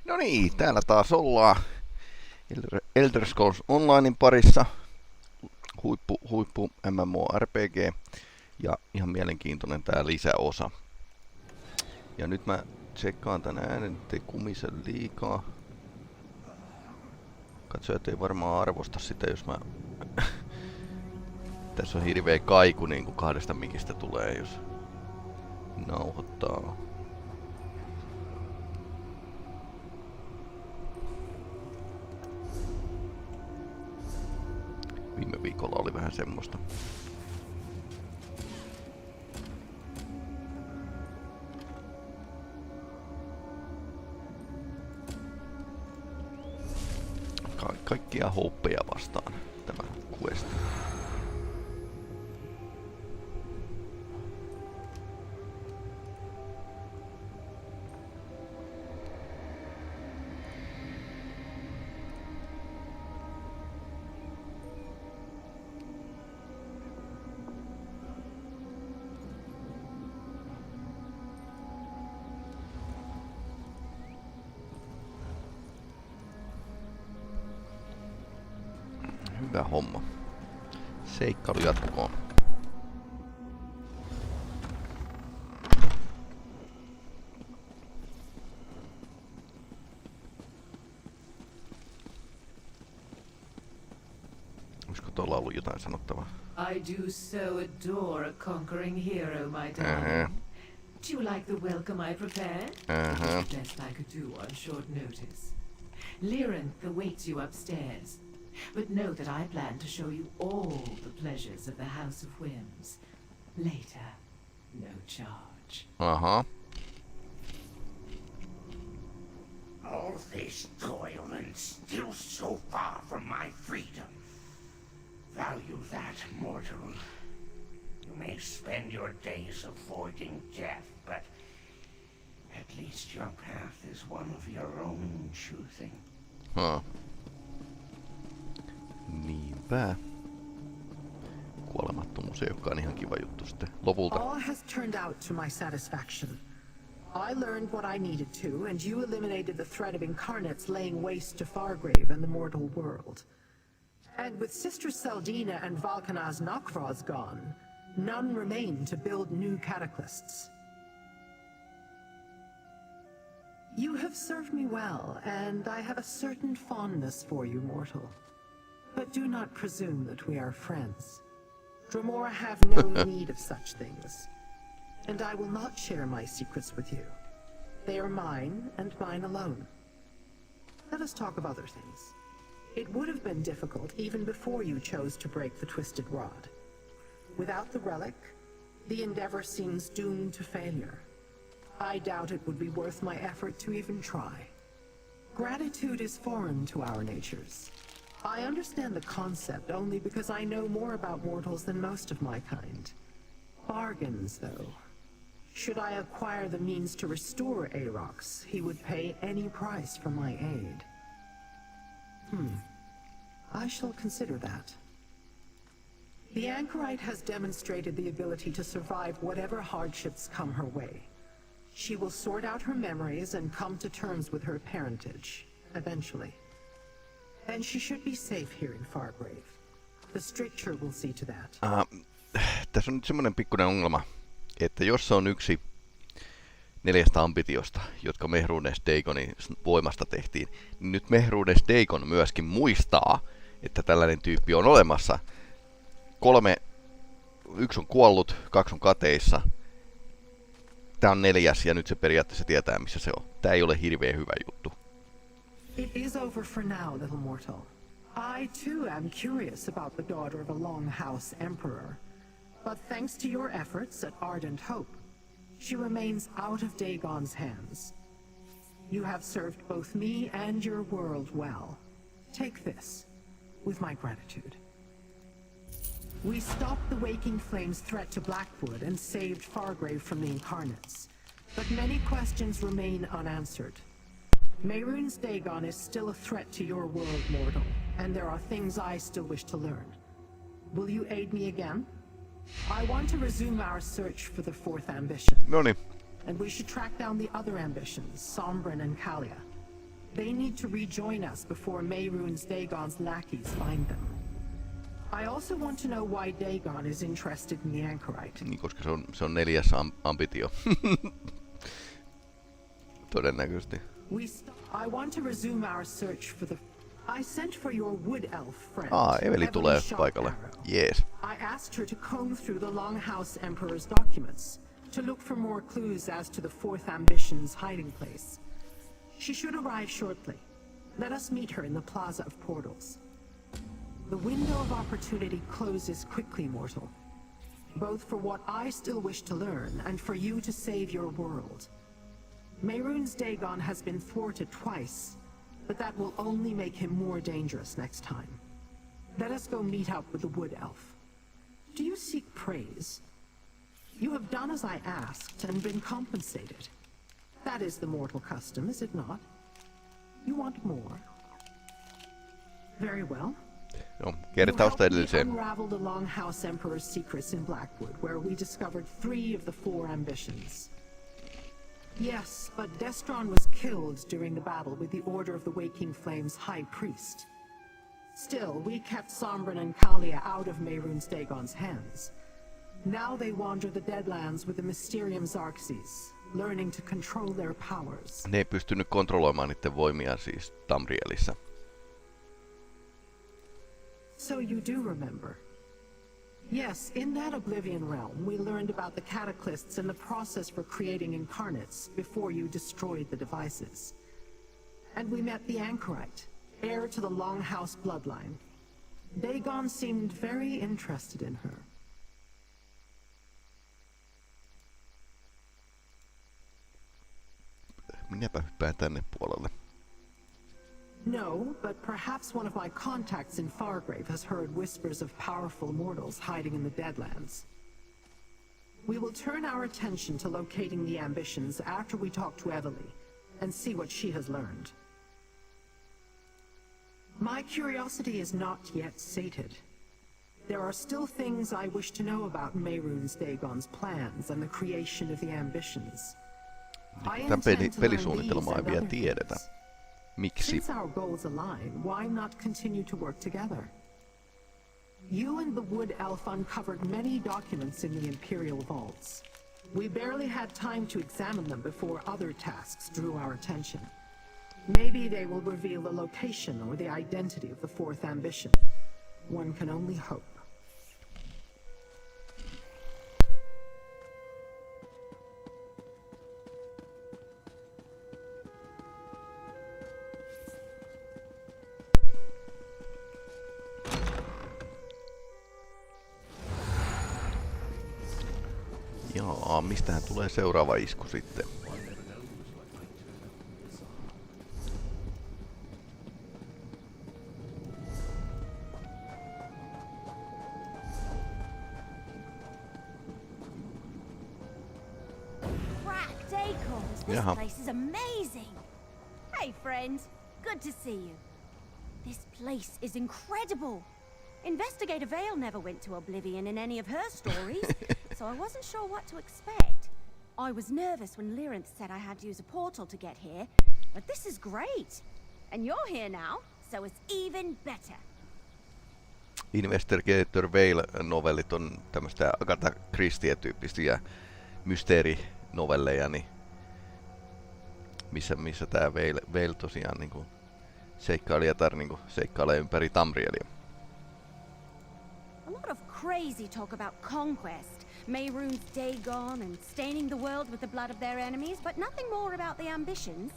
No niin, täällä taas ollaan Elder Scrolls Onlinein parissa. Huippu MMORPG ja ihan mielenkiintoinen tää lisäosa. Ja nyt mä tsekkaan tän äänen, ettei kumisen liikaa. Katsojat ei varmaan arvosta sitä, jos mä... Tässä on hirveä kaiku niin kuin kahdesta mikistä tulee, jos nauhoittaa. Viime viikolla oli vähän semmoista. Kaikkia hopeja vastaan tämä quest. Hyvä homma. Seikkailu jatkukoon. Olisiko tuolla ollut jotain sanottavaa? I do so adore a conquering hero, my darling. Do you like the welcome I prepared? It's the best I could do on short notice. Lyranth awaits you upstairs. But know that I plan to show you all the pleasures of the House of Whims. Later, no charge. All this toil and still so far from my freedom. Value that, mortal. You may spend your days avoiding death, but at least your path is one of your own choosing. Niinpä. Kuolemattomuus ei olekaan ihan kiva juttu sitten lopulta. All has turned out to my satisfaction. I learned what I needed to, and you eliminated the threat of incarnates laying waste to Fargrave and the mortal world. And with Sister Seldina and Valkanaz Nakraz gone, none remain to build new cataclysts. You have served me well, and I have a certain fondness for you, mortal. But do not presume that we are friends. Dremora have no need of such things. And I will not share my secrets with you. They are mine, and mine alone. Let us talk of other things. It would have been difficult even before you chose to break the Twisted Rod. Without the relic, the endeavor seems doomed to failure. I doubt it would be worth my effort to even try. Gratitude is foreign to our natures. I understand the concept only because I know more about mortals than most of my kind. Bargains, though. Should I acquire the means to restore Arox, he would pay any price for my aid. I shall consider that. The Anchorite has demonstrated the ability to survive whatever hardships come her way. She will sort out her memories and come to terms with her parentage, eventually. And she should be safe here in Fargrave. The Stricture will see to that. Tässä on nyt semmonen pikkuinen ongelma, että jos se on yksi 4 ambitiosta, jotka Mehrunes Dagonin voimasta tehtiin, niin nyt Mehrunes Dagon myöskin muistaa, että tällainen tyyppi on olemassa. 1 on kuollut, 2 on kateissa. Tää on 4 ja nyt se periaatteessa tietää missä se on. Tää ei ole hirveän hyvä juttu. It is over for now, little mortal. I too am curious about the daughter of a Longhouse Emperor. But thanks to your efforts at Ardent Hope, she remains out of Dagon's hands. You have served both me and your world well. Take this, with my gratitude. We stopped the Waking Flame's threat to Blackwood and saved Fargrave from the Incarnates. But many questions remain unanswered. Mehrunes Dagon is still a threat to your world, mortal, and there are things I still wish to learn. Will you aid me again? I want to resume our search for the 4th ambition. Noniin. And we should track down the other ambitions, Sombrin and Kalia. They need to rejoin us before Mehrunes Dagon's lackeys find them. I also want to know why Dagon is interested in the anchorite. Niin, koska se on 4. ambitio. Todennäköisesti. I want to resume our search for the... I sent for your wood elf friend. Eveli tulee paikalle. Jees. I asked her to comb through the Longhouse Emperor's documents to look for more clues as to the fourth ambition's hiding place. She should arrive shortly. Let us meet her in the Plaza of Portals. The window of opportunity closes quickly, mortal. Both for what I still wish to learn and for you to save your world. Mehrunes Dagon has been thwarted twice, but that will only make him more dangerous next time. Let us go meet up with the Wood Elf. Do you seek praise? You have done as I asked and been compensated. That is the mortal custom, is it not? You want more? Very well. Joo, kertausta We edelliseen. unraveled the Longhouse Emperor's secrets in Blackwood, where we discovered 3 of the 4 ambitions. Yes, but Destron was killed during the battle with the Order of the Waking Flame's High Priest. Still, we kept Sombran and Kalia out of Mehrunes Dagon's hands. Now they wander the Deadlands with the Mysterium Xarxes, learning to control their powers. Ne ei pystynyt kontrolloimaan niiden voimia siis Tamrielissä. So you do remember. Yes, in that Oblivion realm, we learned about the Cataclysts and the process for creating incarnates before you destroyed the devices. And we met the Anchorite, heir to the Longhouse bloodline. Dagon seemed very interested in her. Minäpä hyppään tänne puolelle. No, but perhaps one of my contacts in Fargrave has heard whispers of powerful mortals hiding in the Deadlands. We will turn our attention to locating the ambitions after we talk to Eveli and see what she has learned. My curiosity is not yet sated. There are still things I wish to know about Mehrunes Dagon's plans and the creation of the ambitions. I Tämän intend to learn pelisuunnitelmaa ei these and vielä other tiedetä. things. Miksi? Since our goals align, why not continue to work together? You and the Wood Elf uncovered many documents in the Imperial vaults. We barely had time to examine them before other tasks drew our attention. Maybe they will reveal the location or the identity of the fourth ambition. One can only hope. Jaa, mistähän tulee seuraava isku sitten? Crack Dacons! This Jaha. place is amazing! Hey friend, good to see you. This place is incredible. Investigator Vale never went to Oblivion in any of her stories, so I wasn't sure what to expect. I was nervous when Lyrinth said I had to use a portal to get here, but this is great. And you're here now, so it's even better. Investigator Vale-novellit on tämmöistä Agatha Christie-tyyppisiä mysteerinovelleja, niin missä tää Vale tosiaan niinku seikkailijatar niinku seikkailee ympäri Tamrielia. A lot of crazy talk about conquest, Mehrunes Dagon, and staining the world with the blood of their enemies, but nothing more about the ambitions.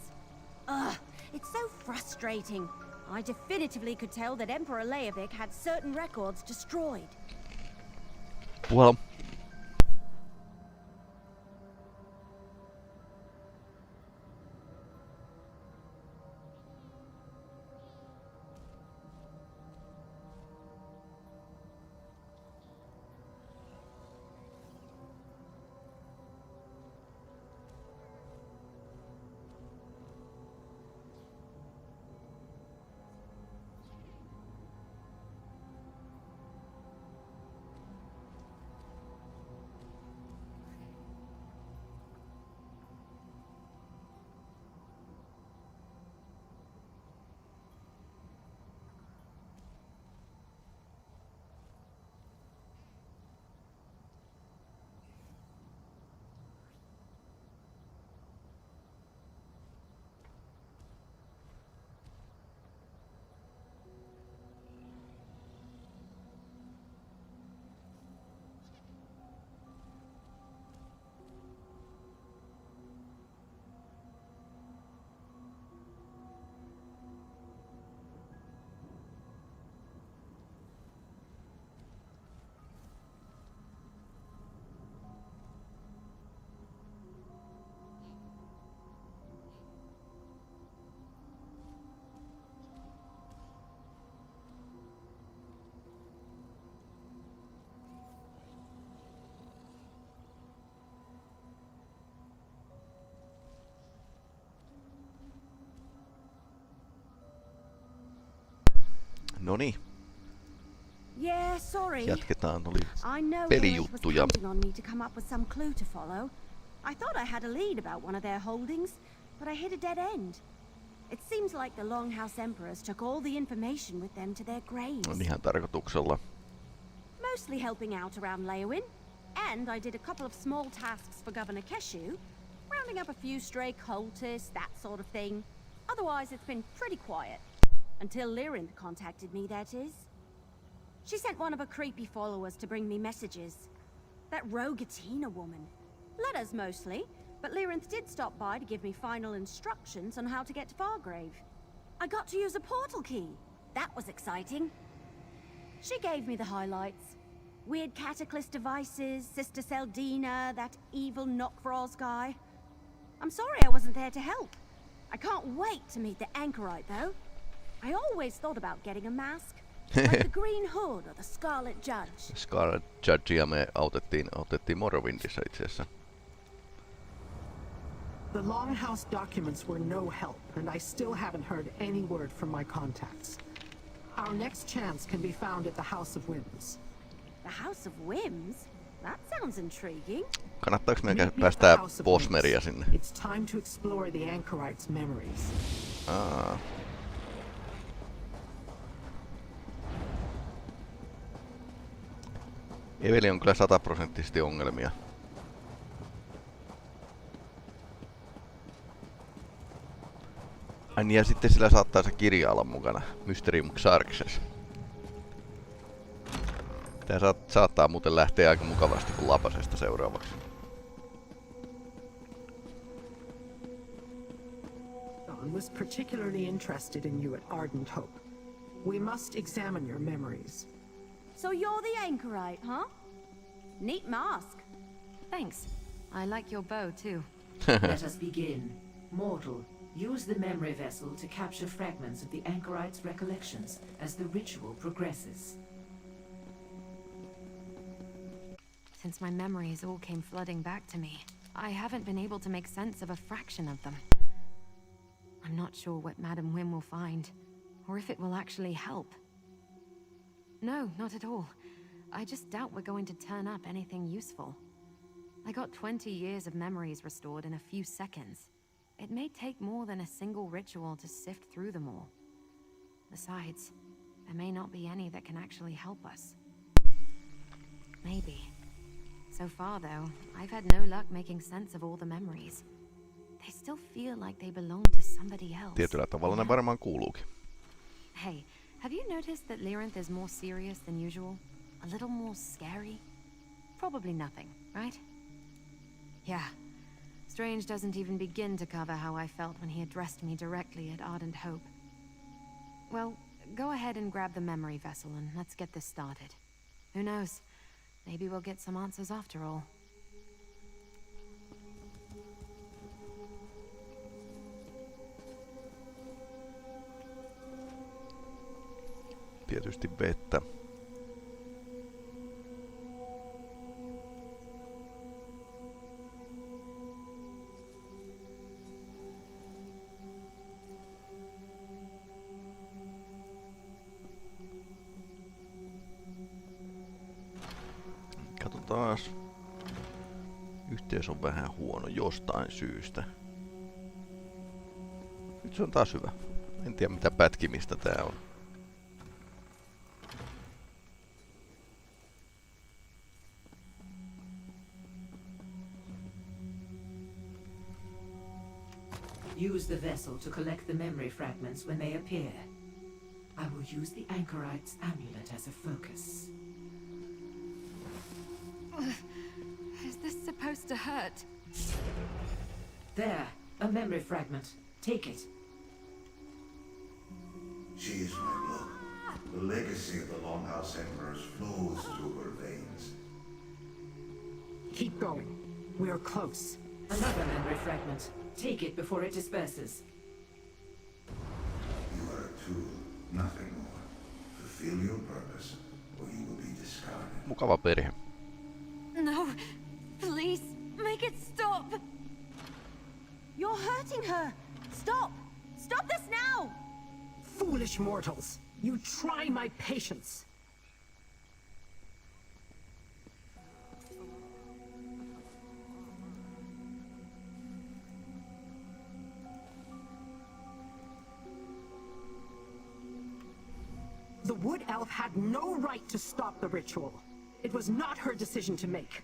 Ugh, it's so frustrating. I definitively could tell that Emperor Leovic had certain records destroyed. Well, Noniin, Yeah, sorry. jatketaan. Oli I know Lilith was pelijuttuja. counting on me to come up with some clue to follow. I thought I had a lead about one of their holdings, but I hit a dead end. It seems like the Longhouse Emperors took all the information with them to their graves. On ihan tarkoituksella. Mostly helping out around Leowin, and I did a couple of small tasks for Governor Keshu, rounding up a few stray cultists, that sort of thing. Otherwise, it's been pretty quiet. Until Lyrinth contacted me, that is. She sent one of her creepy followers to bring me messages. That Rogatina woman. Letters mostly, but Lyrinth did stop by to give me final instructions on how to get to Fargrave. I got to use a portal key. That was exciting. She gave me the highlights. Weird cataclysm devices, Sister Seldina, that evil Knockfrost guy. I'm sorry I wasn't there to help. I can't wait to meet the Anchorite, though. I always thought about getting a mask. Like the Green Hood or the Scarlet Judge. Scarlet Judgea me autettiin Morrowindissä itse asiassa. The Longhouse documents were no help, and I still haven't heard any word from my contacts. Our next chance can be found at the House of Whims. The House of Whims? That sounds intriguing. Kannattaako meidän Meet me at the päästää House of Bosmeria Whims. sinne? It's time to explore the Anchorite's memories. Eveli on kyllä 100% ongelmia. Ai niin, ja sitten sillä saattaa se kirja olla mukana. Mysterium Xarxes. Tää saattaa muuten lähteä aika mukavasti kun lapasesta seuraavaksi. Dawn was particularly interested in you at Ardent Hope. We must examine your memories. So you're the Anchorite, huh? Neat mask. Thanks. I like your bow too. Let us begin. Mortal, use the memory vessel to capture fragments of the Anchorite's recollections as the ritual progresses. Since my memories all came flooding back to me, I haven't been able to make sense of a fraction of them. I'm not sure what Madam Wim will find, or if it will actually help. No, not at all. I just doubt we're going to turn up anything useful. I got 20 years of memories restored in a few seconds. It may take more than a single ritual to sift through them all. Besides, there may not be any that can actually help us. Maybe. So far, though, I've had no luck making sense of all the memories. They still feel like they belong to somebody else. Tietyllä tavalla ne varmaan kuuluukin. Hey, have you noticed that Lyrinth is more serious than usual? A little more scary? Probably nothing, right? Yeah. Strange doesn't even begin to cover how I felt when he addressed me directly at Ardent Hope. Well, go ahead and grab the memory vessel and let's get this started. Who knows? Maybe we'll get some answers after all. Tietysti vettä. Katsotaas. Yhteys on vähän huono jostain syystä. Nyt se on taas hyvä. En tiedä mitä pätkimistä tää on. Use the vessel to collect the memory fragments when they appear. I will use the Anchorite's amulet as a focus. Is this supposed to hurt? There, a memory fragment. Take it. She is my blood. The legacy of the Longhouse Emperors flows through her veins. Keep going. We are close. Another memory fragment. Take it before it disperses. You are a tool, nothing more. Fulfill your purpose, or you will be discarded. Mukava perhe. No, please, make it stop. You're hurting her. Stop. Stop this now. Foolish mortals. You try my patience. The Wood Elf had no right to stop the ritual. It was not her decision to make.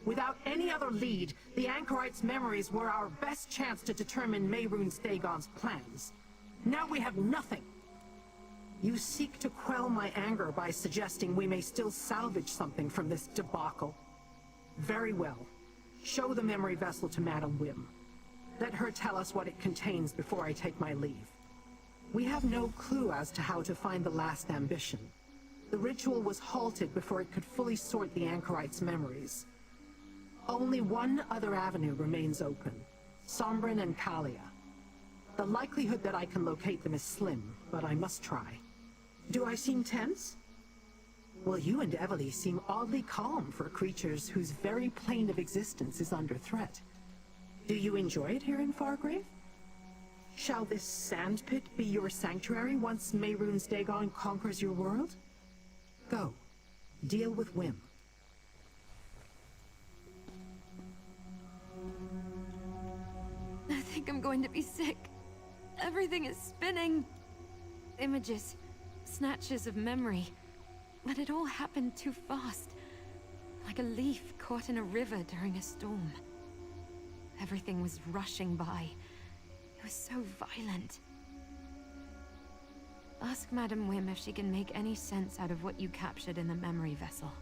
Without any other lead, the Anchorite's memories were our best chance to determine Mehrunes Dagon's plans. Now we have nothing. You seek to quell my anger by suggesting we may still salvage something from this debacle. Very well. Show the memory vessel to Madam Wim. Let her tell us what it contains before I take my leave. We have no clue as to how to find the last ambition. The ritual was halted before it could fully sort the Anchorite's memories. Only one other avenue remains open. Sombrin and Kalia. The likelihood that I can locate them is slim, but I must try. Do I seem tense? Well, you and Evely seem oddly calm for creatures whose very plane of existence is under threat. Do you enjoy it here in Fargrave? Shall this sandpit be your sanctuary once Mehrunes Dagon conquers your world? Go. Deal with Wim. I think I'm going to be sick. Everything is spinning. Images, snatches of memory. But it all happened too fast. Like a leaf caught in a river during a storm. Everything was rushing by. It was so violent. Ask Madam Wim if she can make any sense out of what you captured in the memory vessel.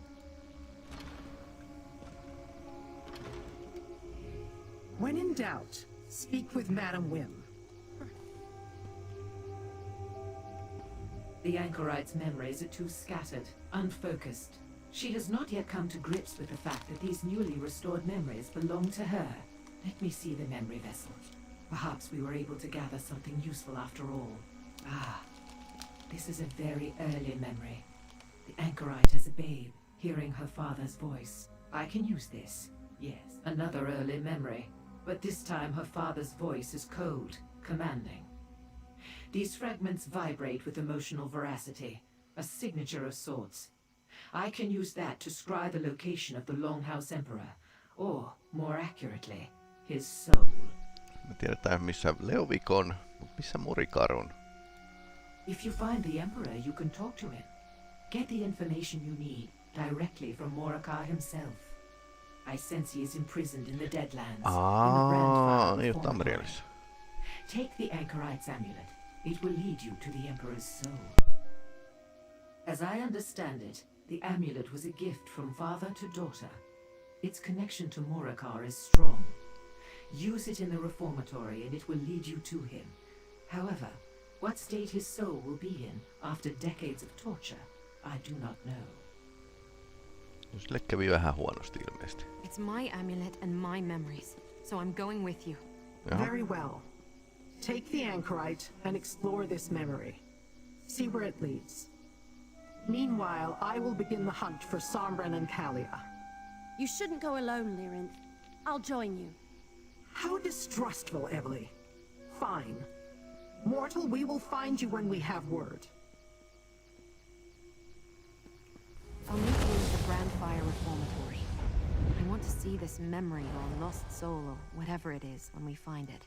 When in doubt, speak with Madam Wim. The Anchorite's memories are too scattered, unfocused. She has not yet come to grips with the fact that these newly restored memories belong to her. Let me see the memory vessel. Perhaps we were able to gather something useful after all. Ah, this is a very early memory. The Anchorite as a babe, hearing her father's voice. I can use this. Yes, another early memory. But this time her father's voice is cold, commanding. These fragments vibrate with emotional veracity, a signature of sorts. I can use that to scry the location of the Longhouse Emperor, or, more accurately, his soul. Me tiedetään missä Leovik on, mutta missä Morikar on. If you find the Emperor, you can talk to him. Get the information you need directly from Morikar himself. I sense he is imprisoned in the Deadlands. Ei ole Tamrielissa. Take the Anchorite's amulet. It will lead you to the Emperor's soul. As I understand it, the amulet was a gift from father to daughter. Its connection to Morikar is strong. Use it in the reformatory and it will lead you to him. However, what state his soul will be in after decades of torture, I do not know. Sille kävi vähän huonosti ilmeisesti. It's my amulet and my memories, so I'm going with you. Jaha. Very well. Take the Anchorite and explore this memory. See where it leads. Meanwhile, I will begin the hunt for Sombrin and Kalia. You shouldn't go alone, Lyrinth. I'll join you. How distrustful, Evely. Fine. Mortal, we will find you when we have word. I'll meet you at the Brandfire Reformatory. I want to see this memory or lost soul or whatever it is when we find it.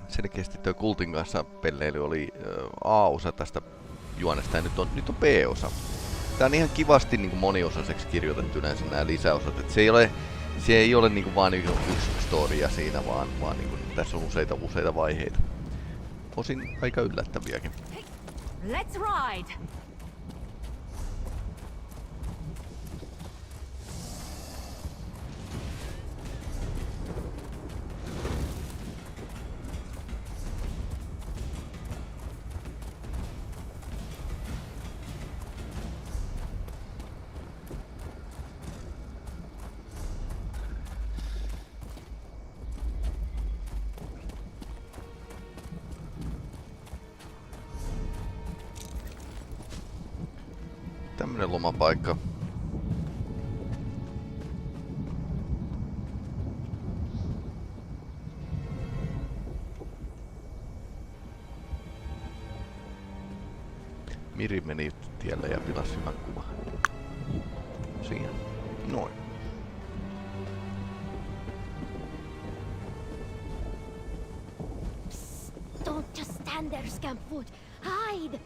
Selkeästi tuo Kultin kanssa pelleily oli A-osa tästä juonesta ja nyt on B-osa. Tää on ihan kivasti niin kuin moniosaiseksi kirjoitettu yleensä nämä lisäosat. Et se ei ole niin kuin vaan yksi storia siinä, vaan niin kuin, tässä on useita vaiheita. Osin aika yllättäviäkin. Let's ride! Tämmönen lomapaikka. Miri meni tielle ja pilasi hyvän kuvan. Siinä. Noin. Don't just stand there, Scampfoot. Hide!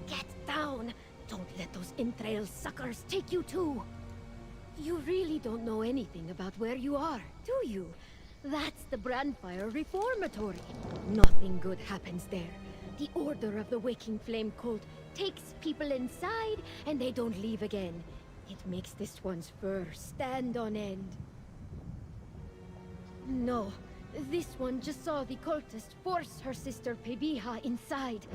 Get down! Don't let those entrail suckers take you too. You really don't know anything about where you are, do you? That's the Brandfire Reformatory. Nothing good happens there. The Order of the Waking Flame cult takes people inside and they don't leave again. It makes this one's fur stand on end. No, this one just saw the cultist force her sister Peli-Rami inside.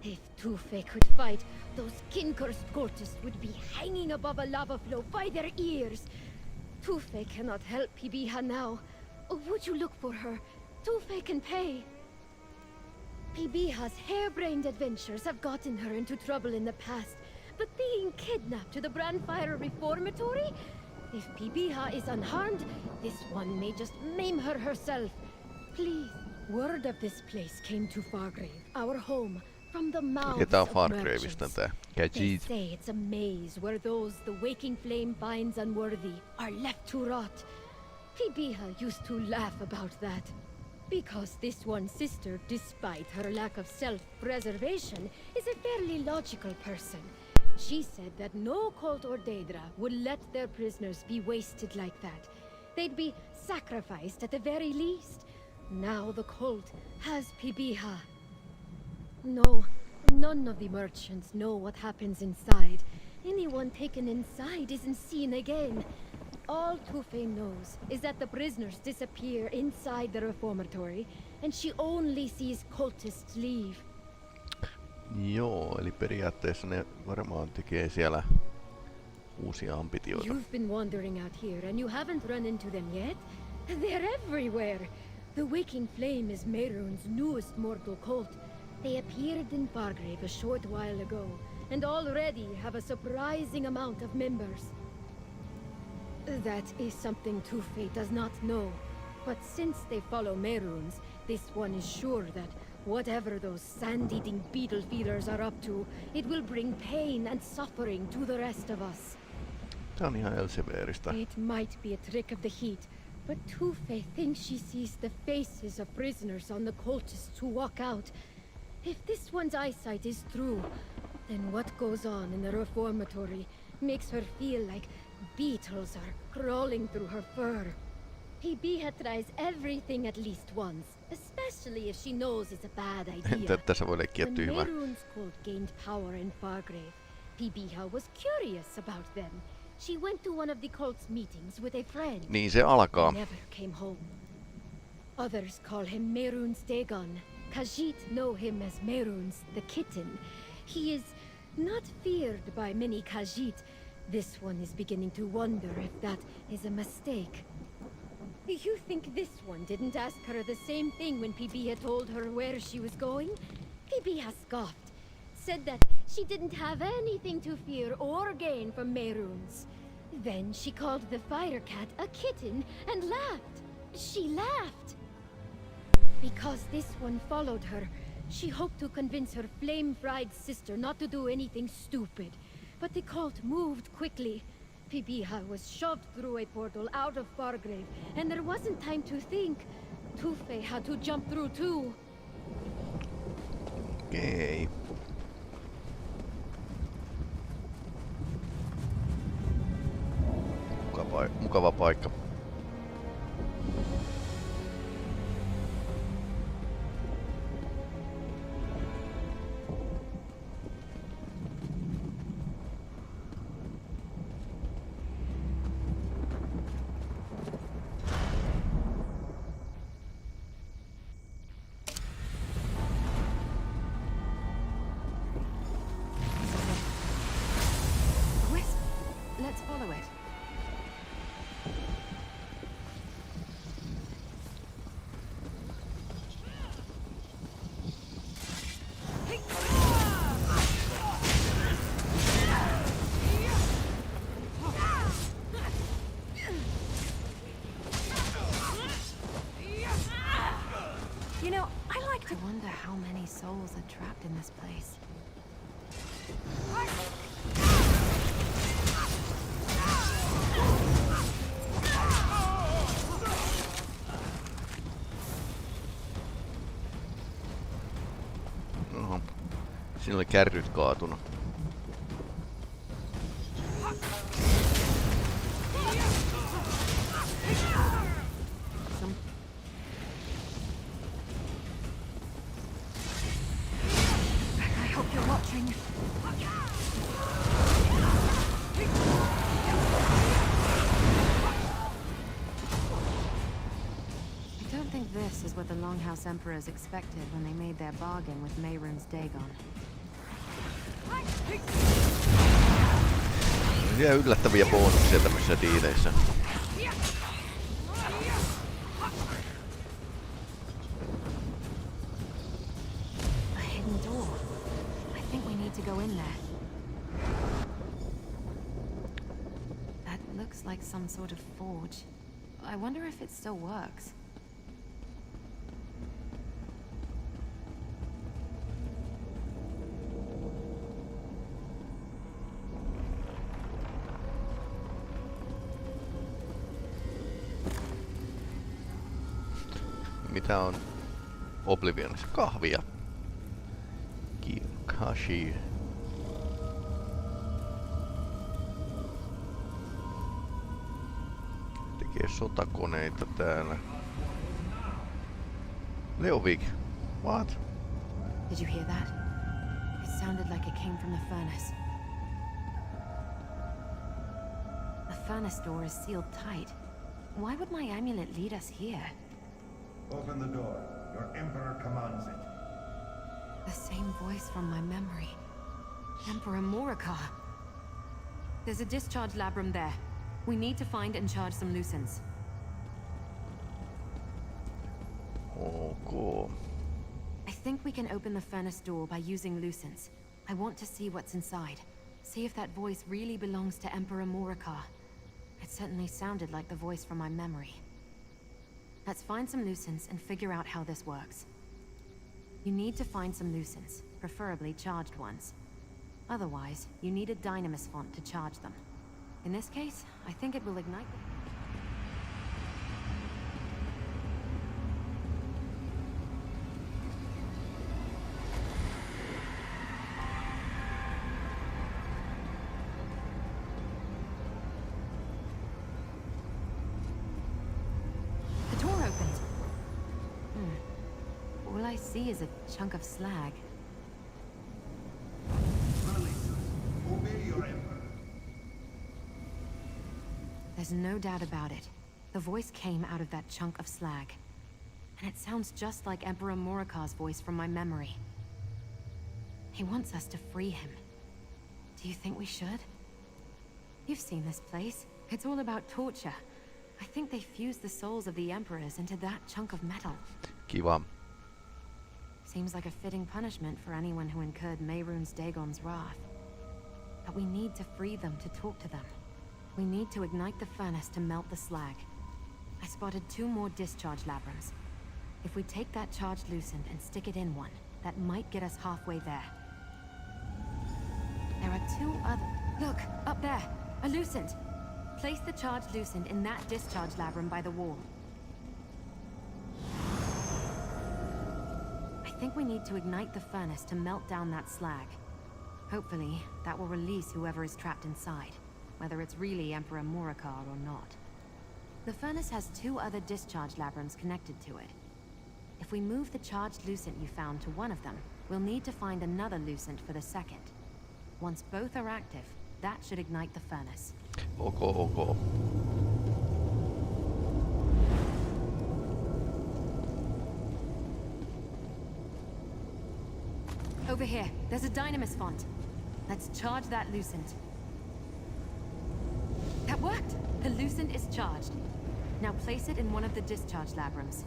If Tufe could fight, those kin-cursed cultists would be hanging above a lava flow by their ears. Tufe cannot help Peli-Rami now. Would you look for her? Tufe can pay. Peli-Rami's harebrained adventures have gotten her into trouble in the past, but being kidnapped to the Brandfire Reformatory? If Peli-Rami is unharmed, this one may just maim her herself. Please. Word of this place came to Fargrave, our home, from the mouths Ketään of Fargravesta merchants. tää. They Kajit. say it's a maze where those the waking flame finds unworthy are left to rot. Peli-Rami used to laugh about that. Because this one sister, despite her lack of self-preservation, is a fairly logical person. She said that no cult or Daedra would let their prisoners be wasted like that. They'd be sacrificed at the very least. Now the cult has Peli-Rami. No, none of the merchants know what happens inside. Anyone taken inside isn't seen again. All Tufe knows is that the prisoners disappear inside the reformatory, and she only sees cultists leave. Joo, eli periaatteessa ne varmaan tekee siellä uusia ambitioita. You've been wandering out here, and you haven't run into them yet? They're everywhere! The Waking Flame is Mehrunes' newest mortal cult. They appeared in Fargrave a short while ago, and already have a surprising amount of members. That is something Tufe does not know. But since they follow Mehrunes, this one is sure that whatever those sand-eating beetle feeders are up to, it will bring pain and suffering to the rest of us. Tää on ihan Elseveristä. It might be a trick of the heat, but Tufe thinks she sees the faces of prisoners on the cultists who walk out. If this one's eyesight is true, then what goes on in the reformatory makes her feel like beetles are crawling through her fur. Peli-Rami tries everything at least once, especially if she knows it's a bad idea. Entä tässä voi leikkiä When tyhmää? Mehrunes' cult gained power in Fargrave, Peli-Rami was curious about them. She went to one of the cult's meetings with a friend. Niin se alkaa. Never came home. Others call him Mehrunes Dagon. Khajiit know him as Mehrunes the Kitten. He is not feared by many Khajiit. This one is beginning to wonder if that is a mistake. You think this one didn't ask her the same thing when Peli-Rami told her where she was going? Peli-Rami scoffed, said that she didn't have anything to fear or gain from Mehrunes. Then she called the fire cat a kitten and laughed. She laughed. Because this one followed her, she hoped to convince her flame-fried sister not to do anything stupid. But the cult moved quickly. Peli-Rami was shoved through a portal out of Fargrave, and there wasn't time to think. Tufe had to jump through too. Okei. Mukava paikka. Wisp, let's follow it. souls are trapped in this place. Oho. Siinä oli kärryt kaatunut. I hope you're watching. I don't think this is what the Longhouse Emperors expected when they made their bargain with Mehrunes Dagon. Siellä yllättäviä bonuksia tämmöisissä diileissä. A hidden door. I think we need to go in there. That looks like some sort of forge. I wonder if it still works. Mitä on Oblivionissa? Kahvia. Kashi. Tekee sotakoneita täällä. Leovik. What? Did you hear that? It sounded like it came from the furnace. The furnace door is sealed tight. Why would my amulet lead us here? Open the door. Your Emperor commands it. The same voice from my memory. Emperor Morikar. There's a discharge labrum there. We need to find and charge some loose ends. Okay. I think we can open the furnace door by using loose ends. I want to see what's inside. See if that voice really belongs to Emperor Morikar. It certainly sounded like the voice from my memory. Let's find some loose ends and figure out how this works. You need to find some loose ends, preferably charged ones. Otherwise, you need a dynamis font to charge them. In this case, I think it will ignite them. The door opened. All I see is a chunk of slag. Obey your Emperor. There's no doubt about it. The voice came out of that chunk of slag. And it sounds just like Emperor Morikar's voice from my memory. He wants us to free him. Do you think we should? You've seen this place. It's all about torture. I think they fused the souls of the Emperors into that chunk of metal. Kiva. Seems like a fitting punishment for anyone who incurred Mehrunes Dagon's wrath. But we need to free them to talk to them. We need to ignite the furnace to melt the slag. I spotted 2 more discharge labrums. If we take that charged lucent and stick it in one, that might get us halfway there. There are 2 other... Look, up there! A lucent! Place the charged lucent in that discharge labrum by the wall. I think we need to ignite the furnace to melt down that slag. Hopefully, that will release whoever is trapped inside, whether it's really Emperor Morikar or not. The furnace has 2 other discharge labrums connected to it. If we move the charged lucent you found to one of them, we'll need to find another lucent for the second. Once both are active, that should ignite the furnace. Okay. Over here, there's a dynamis font. Let's charge that lucent. That worked! The lucent is charged. Now place it in one of the discharge labrums.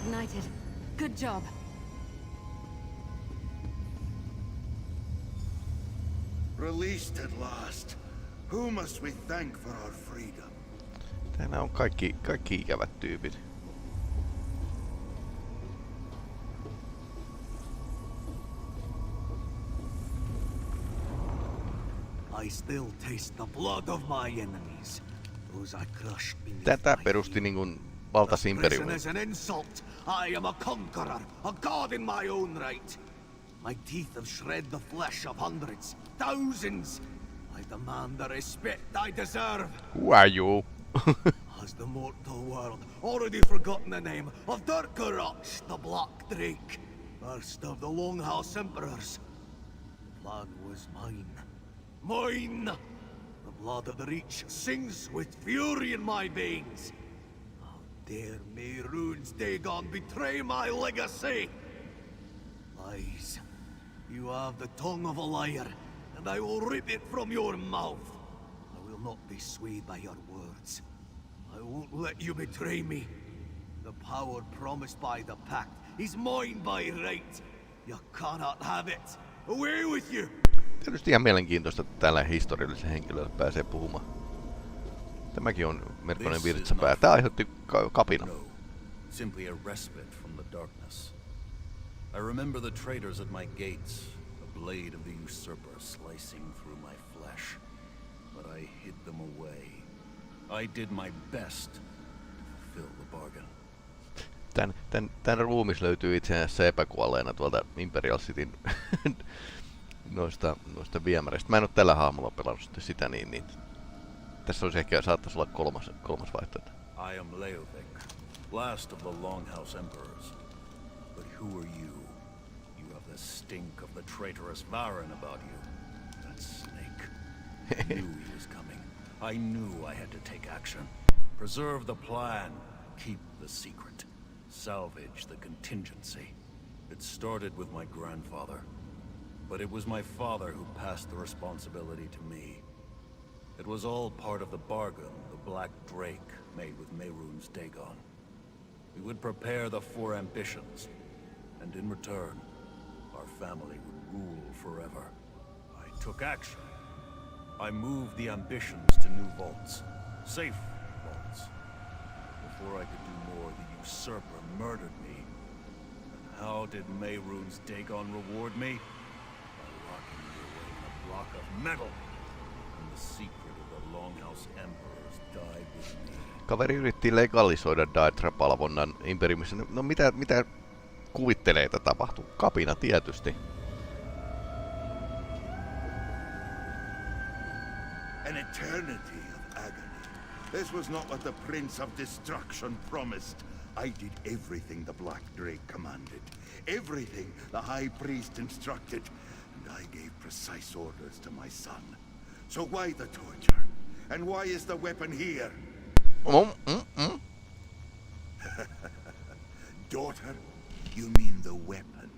ignited. Good job. Released at last. Who must we thank for our freedom? Täällä on kaikki ikävät tyypit. I still taste the blood of my enemies, those I crushed beneath Tätä my perusti heel. niinkun valtas This imperiumi. prison is an insult. I am a conqueror, a god in my own right. My teeth have shred the flesh of hundreds, thousands. I demand the respect I deserve. Who are you? Has the mortal world already forgotten the name of Dirk-Urach, the Black Drake, first of the Longhouse Emperors? The plan was mine. Mine! The blood of the Reach sings with fury in my veins. How dare Mehrunes Dagon betray my legacy? Lies. You have the tongue of a liar, and I will rip it from your mouth. I will not be swayed by your words. I won't let you betray me. The power promised by the pact is mine by right. You cannot have it. Away with you! Tietysti ihan mielenkiintoista, että tällä historiallisella henkilöllä pääsee puhumaan. Tämäkin on melkoinen virtsapää. Tää aiheutti kapina. No, simply a respite from the darkness. I remember the traitors at my gates, the blade of the usurper slicing through my flesh. But I hid them away. I did my best to fulfill the bargain. Tän ruumis löytyy itse asiassa epäkuolleena tuolta Imperial Cityn noista viemäreistä. Mä en oo tällä hahmolla pelannut sitä niin. Tässä olisi ehkä saattaisi olla kolmas vaihtoehto. I am Leovic, last of the Longhouse Emperors. But who are you? You have the stink of the traitorous Varen about you. That snake. I knew he was coming. I knew I had to take action. Preserve the plan. Keep the secret. Salvage the contingency. It started with my grandfather. But it was my father who passed the responsibility to me. It was all part of the bargain the Black Drake made with Mehrunes Dagon. We would prepare the 4 ambitions, and in return, our family would rule forever. I took action. I moved the ambitions to new vaults, safe vaults. Before I could do more, the usurper murdered me. And how did Mehrunes Dagon reward me? By locking me away in a block of metal. And the secret of the Longhouse Emperors died with me. Kaveri yritti legalisoida Daedra-palvonnan imperiumissa. No mitä kuvittelee, että tapahtuu? Kapina tietysti. An eternity of agony. This was not what the Prince of Destruction promised. I did everything the Black Drake commanded. Everything the High Priest instructed. And I gave precise orders to my son. So why the torture? And why is the weapon here? Daughter, you mean the weapon.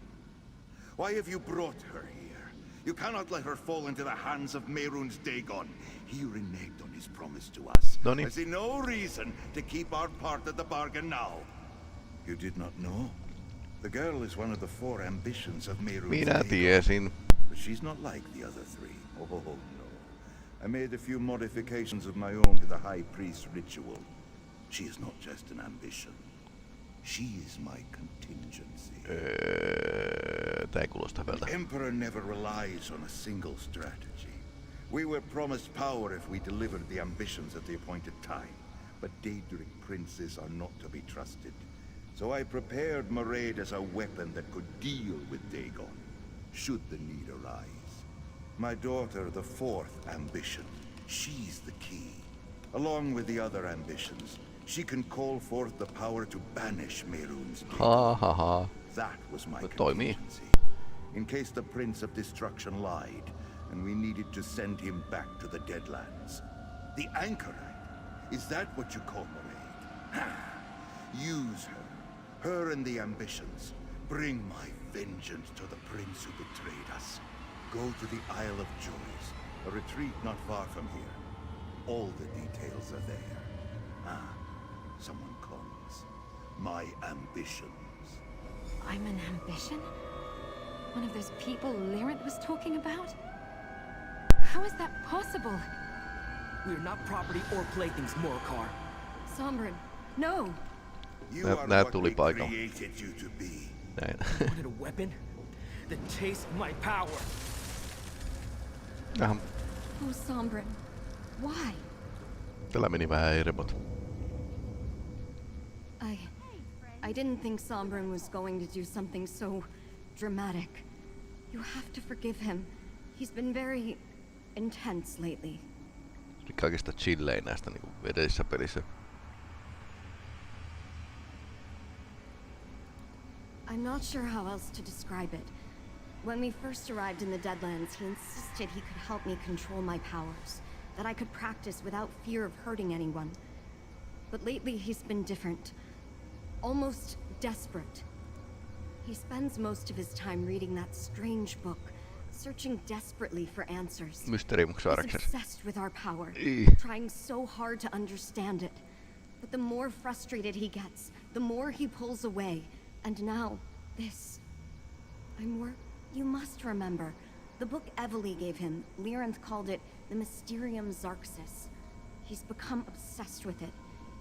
Why have you brought her here? You cannot let her fall into the hands of Mehrunes Dagon. He reneged on his promise to us. I see no reason to keep our part of the bargain now. You did not know? The girl is one of the 4 ambitions of Mehrunes Minä Dagon. tiesin. But she's not like the other 3. Oh, no. I made a few modifications of my own to the High Priest's ritual. She is not just an ambition. She is my contingency. Tää ei kuulosta hyvältä. The Emperor never relies on a single strategy. We were promised power if we delivered the ambitions at the appointed time. But Daedric princes are not to be trusted. So I prepared Mairead as a weapon that could deal with Dagon, should the need arise. My daughter, the 4th ambition, she's the key. Along with the other ambitions, she can call forth the power to banish Mehrunes Dagon. That was my contingency. In case the Prince of Destruction lied, and we needed to send him back to the Deadlands. The Anchorite, is that what you call Mairead? Use her. Her and the ambitions. Bring my vengeance to the Prince who betrayed us. Go to the Isle of Joys, a retreat not far from here. All the details are there. Someone comes. my ambitions. I'm an ambition? One of those people Lyranth was talking about? How is that possible? We're not property or playthings, Morcar. Sombren, no! You Nää- are nää what tuli we paikalla. created you to be. Näin. Wanted a weapon? Then taste my power. Jaha, Oh, Sombren. Why? tällä meni vähän hermot. I didn't think Sombren was going to do something so dramatic. You have to forgive him. He's been very intense lately. Kaikista chillein näistä niinku edellisessä pelissä. I'm not sure how else to describe it. When we first arrived in the Deadlands, he insisted he could help me control my powers, that I could practice without fear of hurting anyone. But lately he's been different. Almost desperate. He spends most of his time reading that strange book, searching desperately for answers. He's Mysteeriumsaaraksessa. obsessed with our power, trying so hard to understand it. But the more frustrated he gets, the more he pulls away. And now, this. You must remember, the book Evely gave him, Lyranth called it the Mysterium Zarxis. He's become obsessed with it.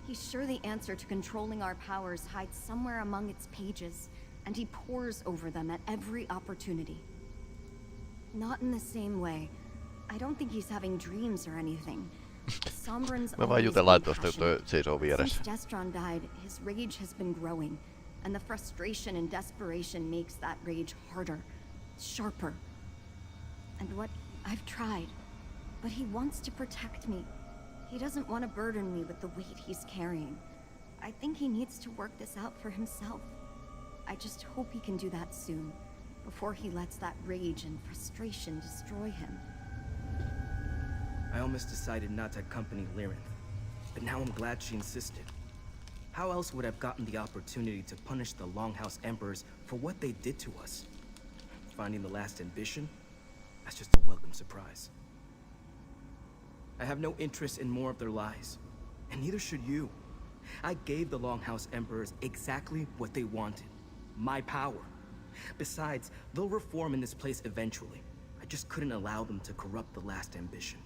He's sure the answer to controlling our powers hides somewhere among its pages, and he pores over them at every opportunity. Not in the same way. I don't think he's having dreams or anything. Sombren's Me vaan always jutellaan been tosta, kun toi passionate. seisoo vieressä. Since Destron died, his rage has been growing, and the frustration and desperation makes that rage harder, sharper. And what I've tried, but he wants to protect me. He doesn't want to burden me with the weight he's carrying. I think he needs to work this out for himself. I just hope he can do that soon, before he lets that rage and frustration destroy him. I almost decided not to accompany Lyranth, but now I'm glad she insisted. How else would I have gotten the opportunity to punish the Longhouse Emperors for what they did to us? Finding the last ambition? That's just a welcome surprise. I have no interest in more of their lies, and neither should you. I gave the Longhouse Emperors exactly what they wanted. My power. Besides, they'll reform in this place eventually. I just couldn't allow them to corrupt the last ambition.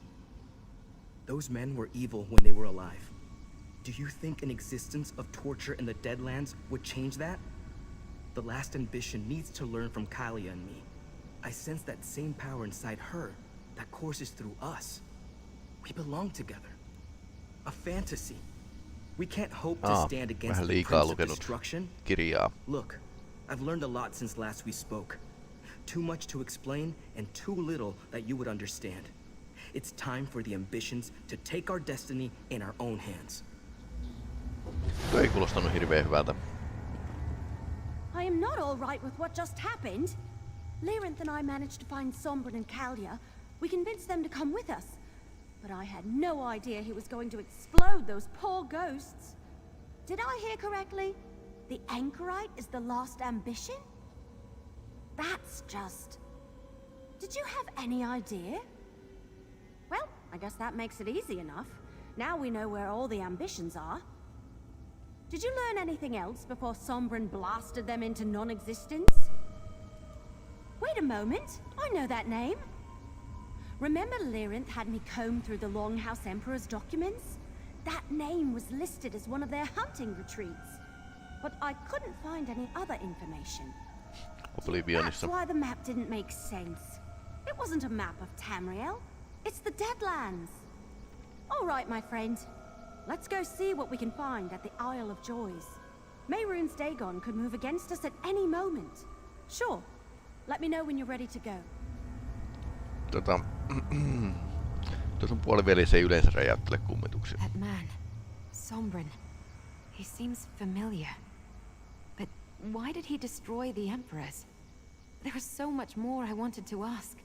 Those men were evil when they were alive. Do you think an existence of torture in the Deadlands would change that? The last ambition needs to learn from Kalia and me. I sense that same power inside her that courses through us. We belong together. A fantasy. We can't hope to stand against vähän the liikaa Prince of lukenut Destruction. kirjaa. Look, I've learned a lot since last we spoke. Too much to explain and too little that you would understand. It's time for the ambitions to take our destiny in our own hands. Tuo ei kuulostanut hirveän hyvältä. I am not all right with what just happened. Lyranth and I managed to find Sombren and Kalia. We convinced them to come with us. But I had no idea he was going to explode those poor ghosts. Did I hear correctly? The Anchorite is the last ambition? That's just... Did you have any idea? Well, I guess that makes it easy enough. Now we know where all the ambitions are. Did you learn anything else before Sombren blasted them into non-existence? Wait a moment, I know that name. Remember Lyranth had me comb through the Longhouse Emperor's documents? That name was listed as one of their hunting retreats. But I couldn't find any other information. That's why the map didn't make sense. It wasn't a map of Tamriel. It's the Deadlands. All right, my friend. Let's go see what we can find at the Isle of Joys. Mehrunes Dagon could move against us at any moment. Sure. Let me know when you're ready to go. Tuossa on puoliveli, se ei yleensä räjäyttele kummituksia. That man, Sombren, he seems familiar. But why did he destroy the Emperors? There was so much more I wanted to ask,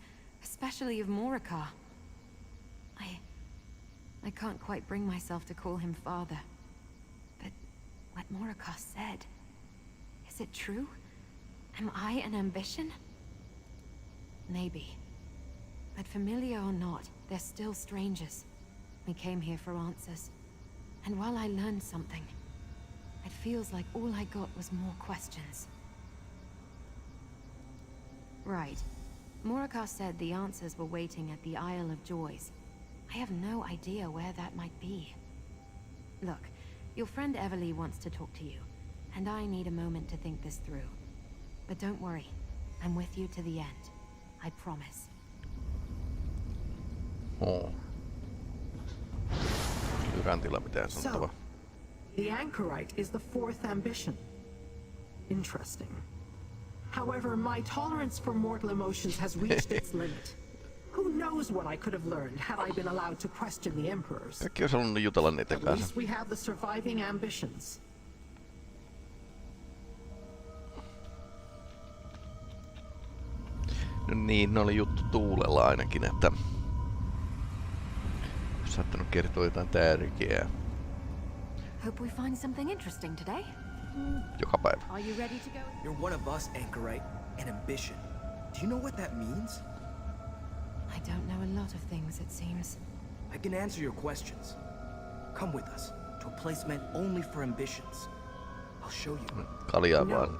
especially of Morikar. I can't quite bring myself to call him father. But what Morikar said, is it true? Am I an ambition? Maybe. But familiar or not, they're still strangers. We came here for answers. And while I learned something, I'd feels like all I got was more questions. Right. Morikawa said the answers were waiting at the Isle of Joys. I have no idea where that might be. Look, your friend Everly wants to talk to you, and I need a moment to think this through. But don't worry, I'm with you to the end. I promise. Yrantilla mitään sanottavaa. So, the anchorite is the fourth ambition. Interesting. However, my tolerance for mortal emotions has reached its limit. Who knows what I could have learned had I been allowed to question the emperors? Kaikki olisi halunnut jutella niiden At kanssa. least we have the surviving ambitions. No niin, ne oli juttu tuulella ainakin, että olisi saattanut kertoa jotain tärkeää. Hope we find something interesting today. Joka päivä. Are you ready to go? You're one of us, Anchorite. An ambition. Do you know what that means? I don't know a lot of things, it seems. I can answer your questions. Come with us to a place meant only for ambitions. I'll show you. Kaljaa No. vaan.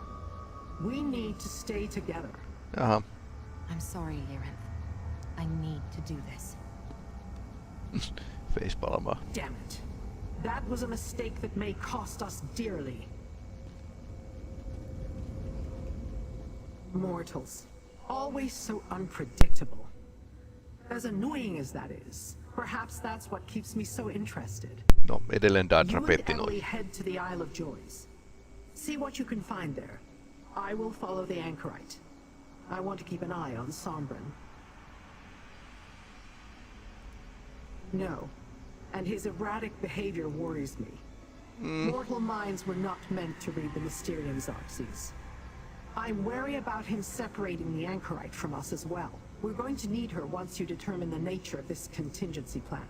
We need to stay together. Jaha. I'm sorry, Lirinth. I need to do this. Facepalmaa. Damn it. That was a mistake that may cost us dearly. Mortals. Always so unpredictable. As annoying as that is, perhaps that's what keeps me so interested. No, edelleen Daedra You petti and noin. Ellie head to the Isle of Joys. See what you can find there. I will follow the anchorite. I want to keep an eye on Sombren. No, and his erratic behavior worries me. Mortal minds were not meant to read the Mysterium Xarxes. I'm wary about him separating the anchorite from us as well. We're going to need her once you determine the nature of this contingency plan.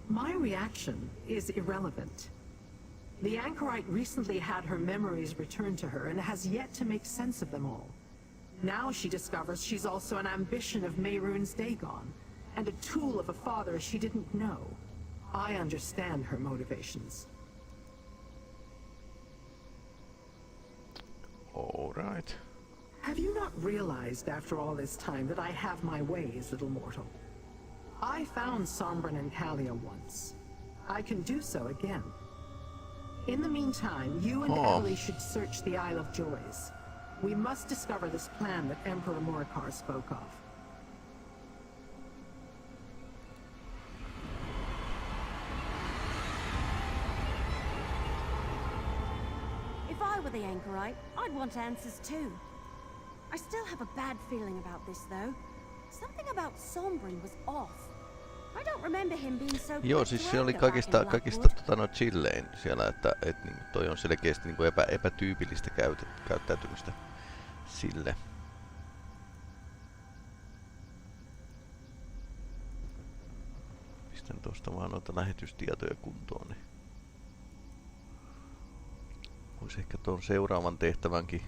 My reaction is irrelevant. The anchorite recently had her memories returned to her and has yet to make sense of them all. Now she discovers she's also an ambition of Mehrunes Dagon, and a tool of a father she didn't know. I understand her motivations. All right. Have you not realized after all this time that I have my ways, little mortal? I found Sombren and Kalia once. I can do so again. In the meantime, you and Ellie should search the Isle of Joys. We must discover this plan that Emperor Morikar spoke of. If I were the anchorite, I'd want answers too. I still have a bad feeling about this though. Something about Sombren was off. I don't remember him being so Joo, quick siis to se oli anger back in kaikista Blackwood. chillein siellä, että niinku toi on selkeästi niinku epätyypillistä käyttäytymistä sille. Pistän tuosta vaan noita lähetystietoja kuntoon, niin voisi ehkä tuon seuraavan tehtävänkin.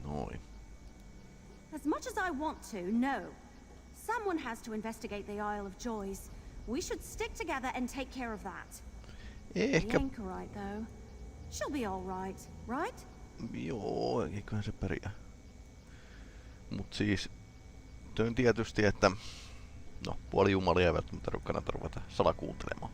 Noin. As much as I want to, no. Someone has to investigate the Isle of Joys. We should stick together and take care of that. The Ehkä, anchorite, though. She'll be all right, right? joo, eiköhän se pärjää. Mut siis, toin tietysti, että no, puolijumalia ei välttämättä kannata ruveta salakuuntelemaan.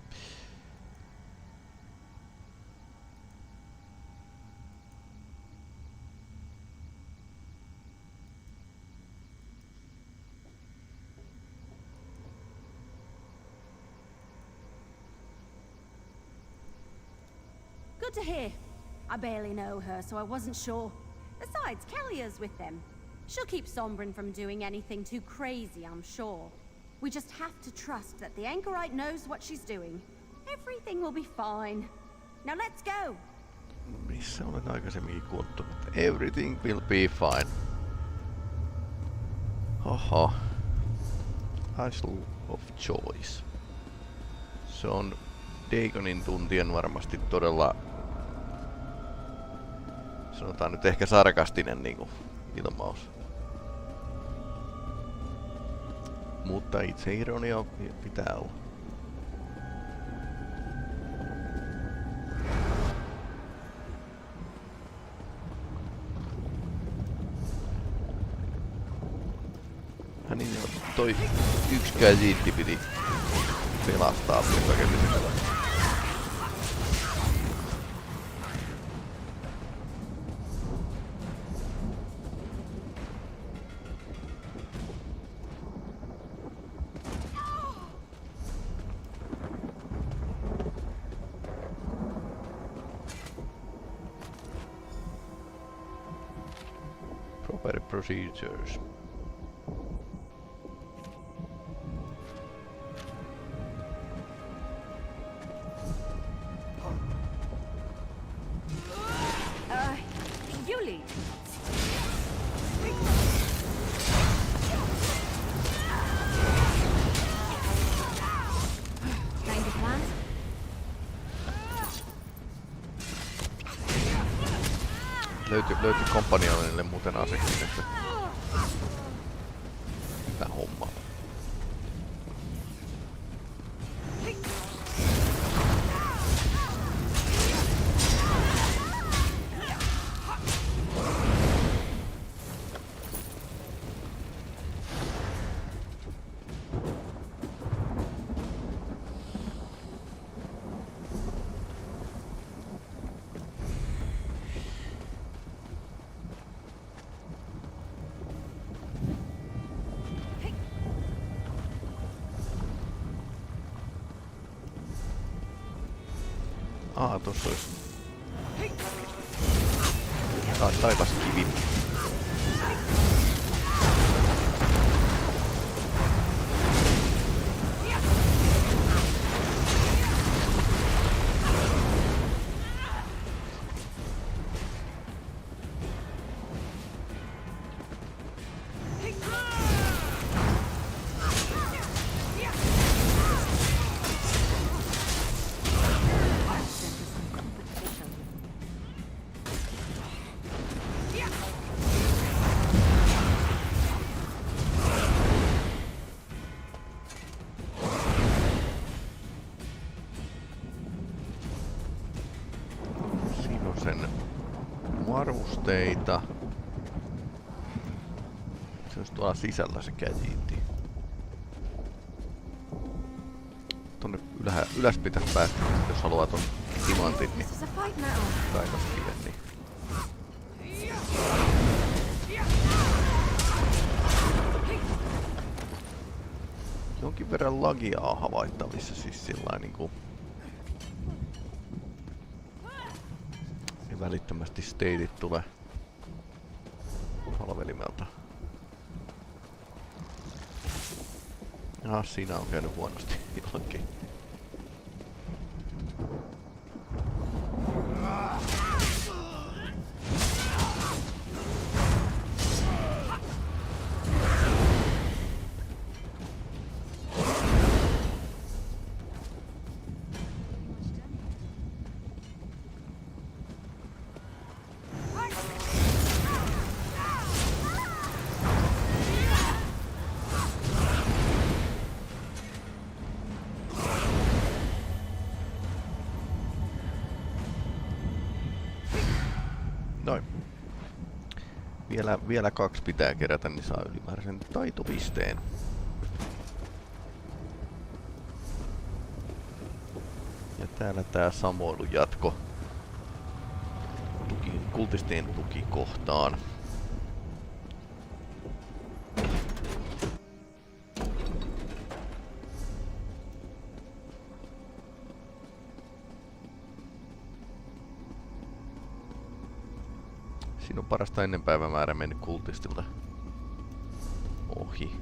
Good to hear. I barely know her, so I wasn't sure. Besides, Kellia's with them. She'll keep Sombren from doing anything too crazy, I'm sure. We just have to trust that the anchorite knows what she's doing. Everything will be fine. Now let's go. Missä olen aikaisemmin kuullut? Everything will be fine. Oho. Isle of Choice. Se on Dagonin tuntien varmasti todella, sanotaan nyt ehkä sarkastinen niinku ilmaus. Mutta itse ironia pitää olla. Niin jo, toi yksikään siitti piti pelastaa rakentamisen. Proper procedures. Löytyi kompanionille muuten asekin. Hyvä homma. Tossa olisi taivaskivi. Varusteita. Se olisi tuolla sisällä se käjiinti. Tonne ylös pitäisi päästä, jos haluaa ton timantin, niin taivaskiven, niin. Jonkin verran lagia on havaittavissa, siis sillain niinku. Välittömästi steitit tulee palvelimelta. Siinä on käynyt huonosti jollakin. Noin. Vielä 2 pitää kerätä, niin saa ylimääräisen taitopisteen. Ja täällä tää samoilu jatko kultistien tukikohtaan. Siinä on parasta ennen päivämäärä mennyt kultistilta ohi.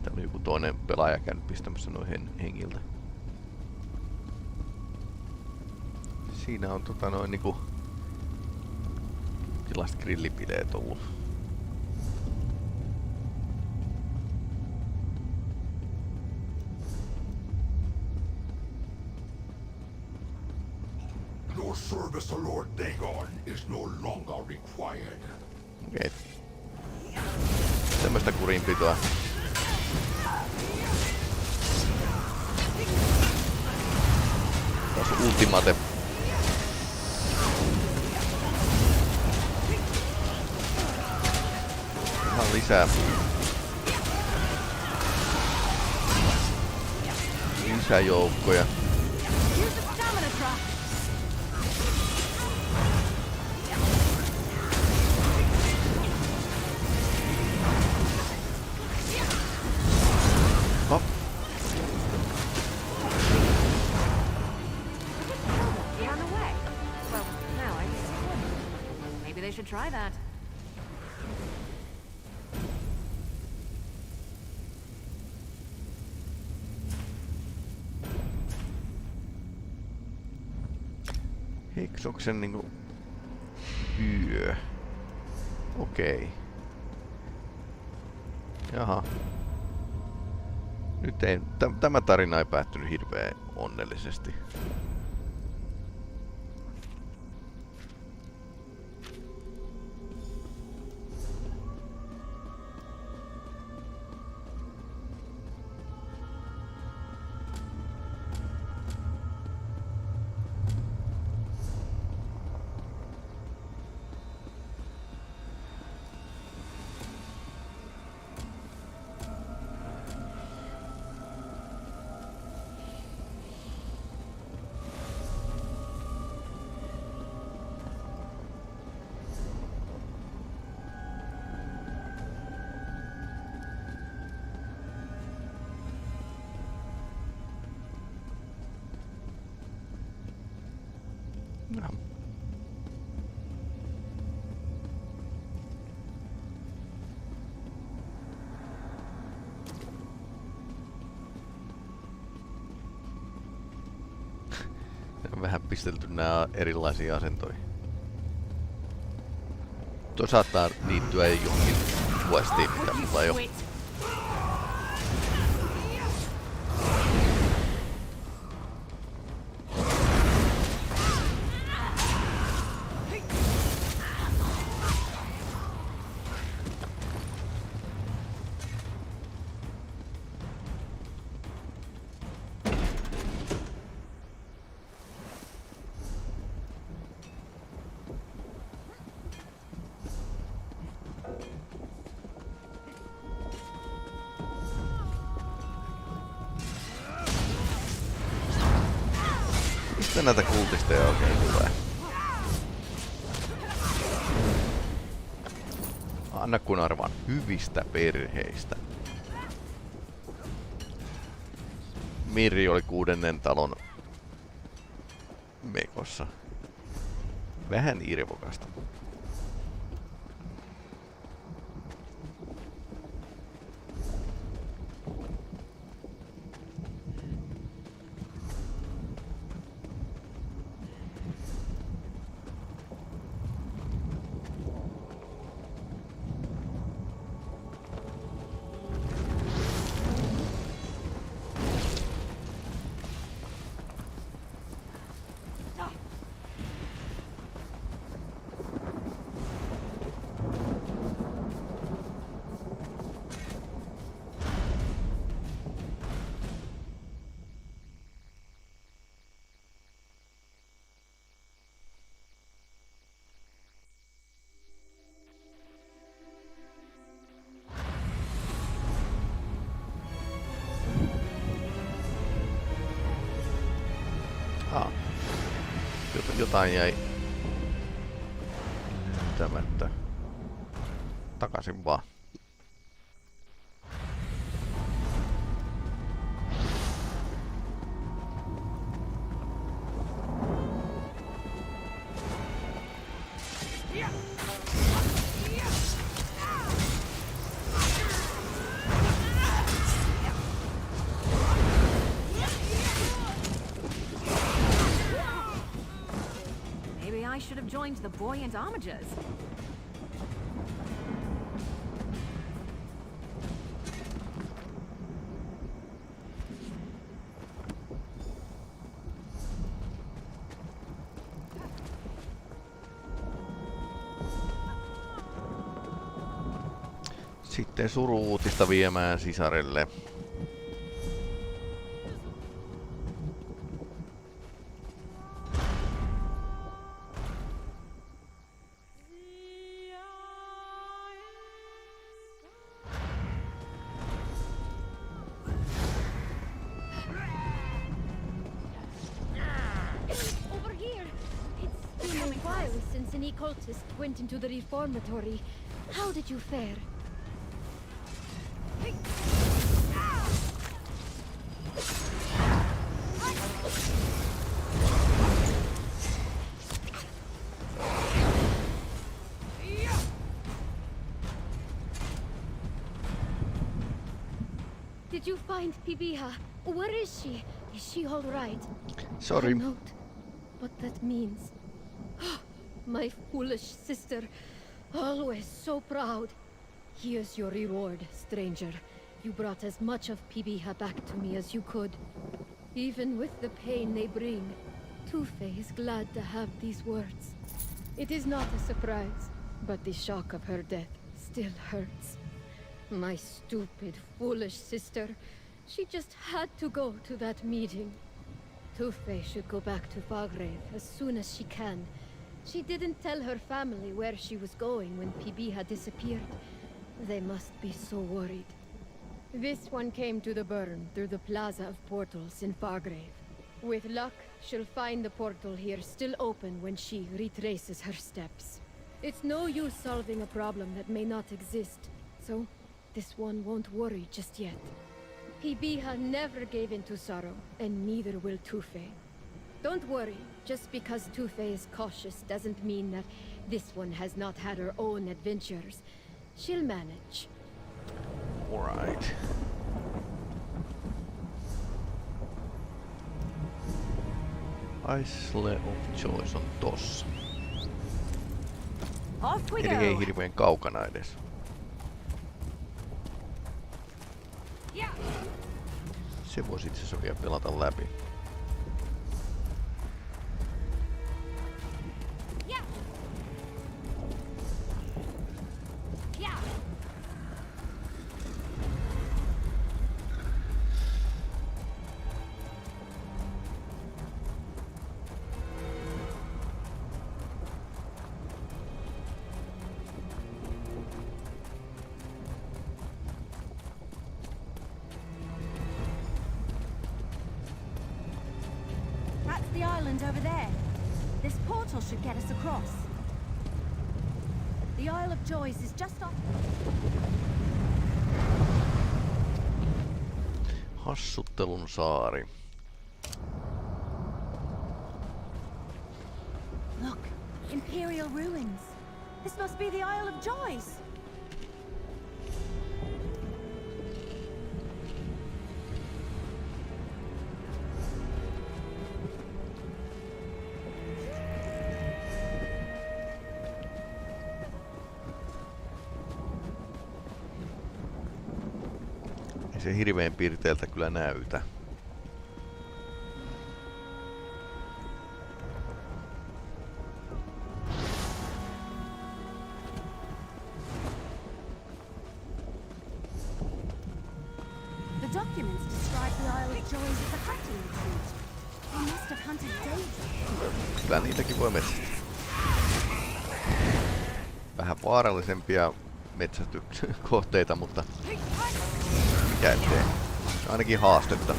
Täällä on joku toinen pelaaja käynyt pistämässä noin hengiltä. Siinä on noin niinku sellaiset grillipileet ollut. Your service to Lord Dagon is no longer required. Okei. Tämmöstä kurinpitoa. Taas ultimate. Ihan lisää. Lisää joukkoja. Oh. Run away. Well, now I guess. Maybe they should try that. Heksoksen niinku yö. Okei. Jaha. Nyt ei, tämä tarina ei päättynyt hirveän onnellisesti. No. On vähän pistelty nää erilaisiin asentoihin. Tuo saattaa liittyä johonkin questiin, mitä mulla ei oo. Mistä näitä kultisteja oikein tulee? Anna kun arvaan hyvistä perheistä. Mirri oli 6. talon mekossa. Vähän irvokasta. Jotain jäi lentämättä. Takaisin vaan. I should have joined the buoyant homages. Sitten suru-uutista viemään sisarelle. Over here! It's been a while since an occultist went into the reformatory. How did you fare? Did you find Pibiha? Where is she? Is she all right? Sorry. A note. What that means. My foolish sister. Always so proud. Here's your reward, stranger. You brought as much of Pibiha back to me as you could. Even with the pain they bring, Tufe is glad to have these words. It is not a surprise, but the shock of her death still hurts. My stupid, foolish sister. She just had to go to that meeting. Tufe should go back to Fagrave as soon as she can. She didn't tell her family where she was going when Pibiha disappeared. They must be so worried. This one came to the burn through the Plaza of Portals in Fargrave. With luck, she'll find the portal here still open when she retraces her steps. It's no use solving a problem that may not exist, so this one won't worry just yet. Pibiha never gave in to sorrow, and neither will Tufe. Don't worry, just because Tufe is cautious doesn't mean that this one has not had her own adventures. She'll manage. Alright. Isle of Choice on tossa. Off we Eli ei go. hirveän kaukana edes. Se voisi itse asiassa vielä pelata läpi. That's the island over there. This portal should get us across. The Isle of Joys is just off. Hassuttelun saari. Look, Imperial ruins. This must be the Isle of Joys. Ei se hirveän piirteeltä kyllä näytä. The documents describe the Isle of Joys as a hunting retreat. They must have hunted daily. Kyllä niitäkin voi metsästää. Vähän vaarallisempia metsästyskohteita, mutta mikä ettei. Se on ainakin haastetta.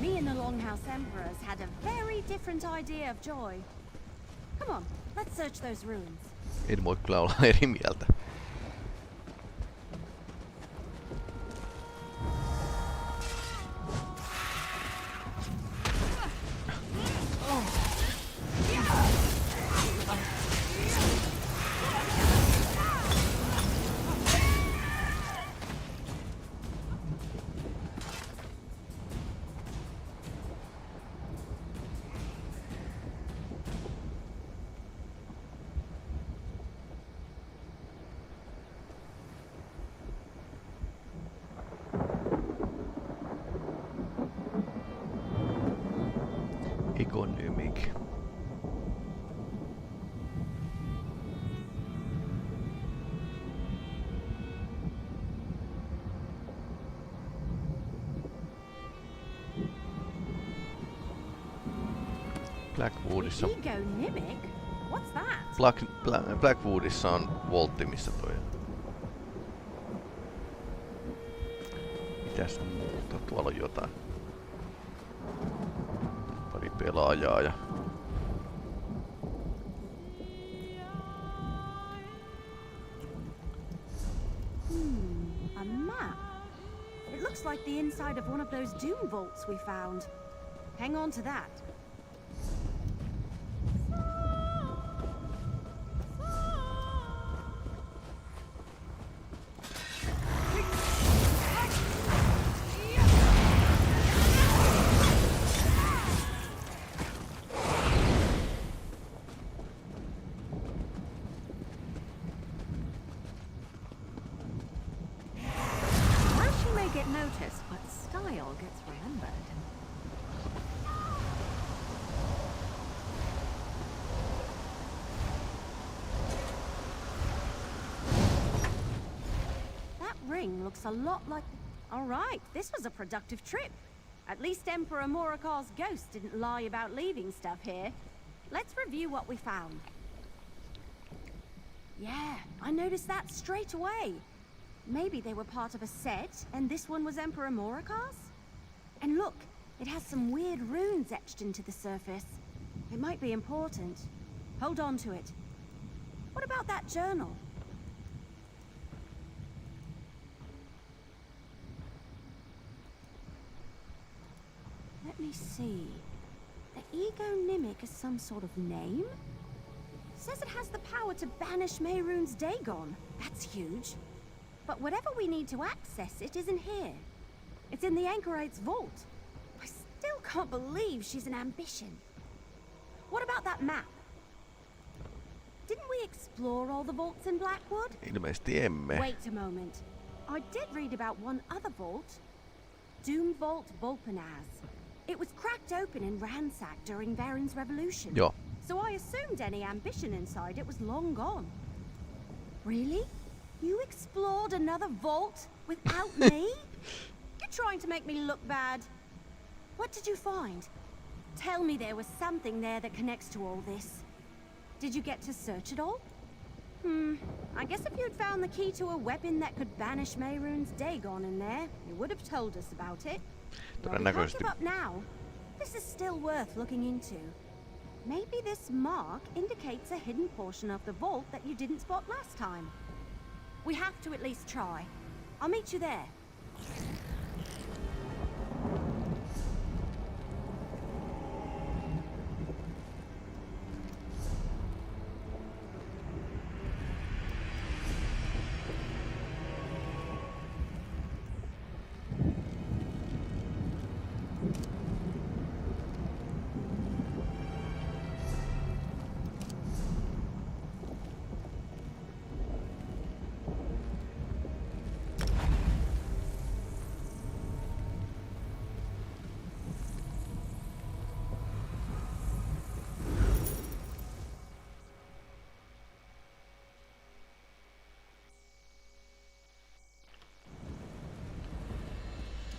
Me and the Longhouse Emperors had a very different idea of joy. Come on, let's search those ruins. En voi kyllä olla eri mieltä. Economic. Blackwoodissa. Ego-nimic? What's that? Blackwoodissa on voltti, missä toi on. Mitäs muuta? Tuolla on jotain. Pari pelaajaa ja... A map. It looks like the inside of one of those doom vaults we found. Hang on to that. Get noticed, but style gets remembered. That ring looks a lot like... All right, this was a productive trip. At least Emperor Morikar's ghost didn't lie about leaving stuff here. Let's review what we found. Yeah, I noticed that straight away. Maybe they were part of a set, and this one was Emperor Morikar's? And look, it has some weird runes etched into the surface. It might be important. Hold on to it. What about that journal? Let me see. The Ego-nimic is some sort of name? Says it has the power to banish Mehrunes Dagon. That's huge. But whatever we need to access it isn't here. It's in the Anchorite's vault. I still can't believe she's an ambition. What about that map? Didn't we explore all the vaults in Blackwood? Ilmeisesti emme. Wait a moment. I did read about one other vault. Doom Vault Volpanaz. It was cracked open and ransacked during Varen's revolution. Joo. So I assumed any ambition inside it was long gone. Really? You explored another vault without me? You're trying to make me look bad. What did you find? Tell me there was something there that connects to all this. Did you get to search it all? I guess if you'd found the key to a weapon that could banish Mehrunes Dagon in there, you would have told us about it. Well, we can't give up now. This is still worth looking into. Maybe this mark indicates a hidden portion of the vault that you didn't spot last time. We have to at least try. I'll meet you there.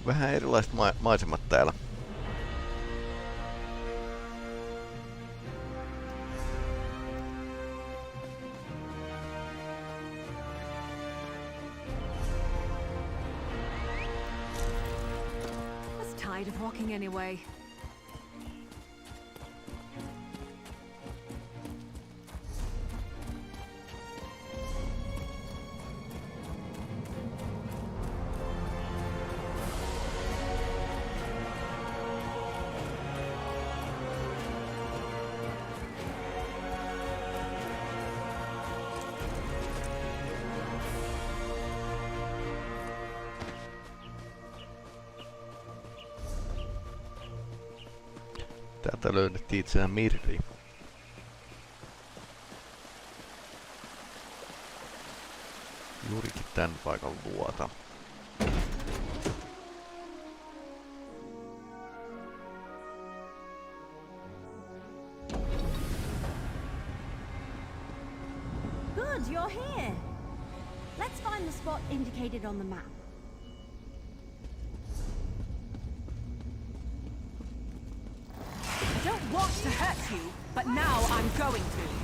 Vähän erilaiset maisemat täällä. Was tired of walking anyway. Täältä löydettiin itseään Mirri. Juurikin tän paikan luota. Good, you're here. Let's find the spot indicated on the map. I don't want to hurt you, but now I'm going to.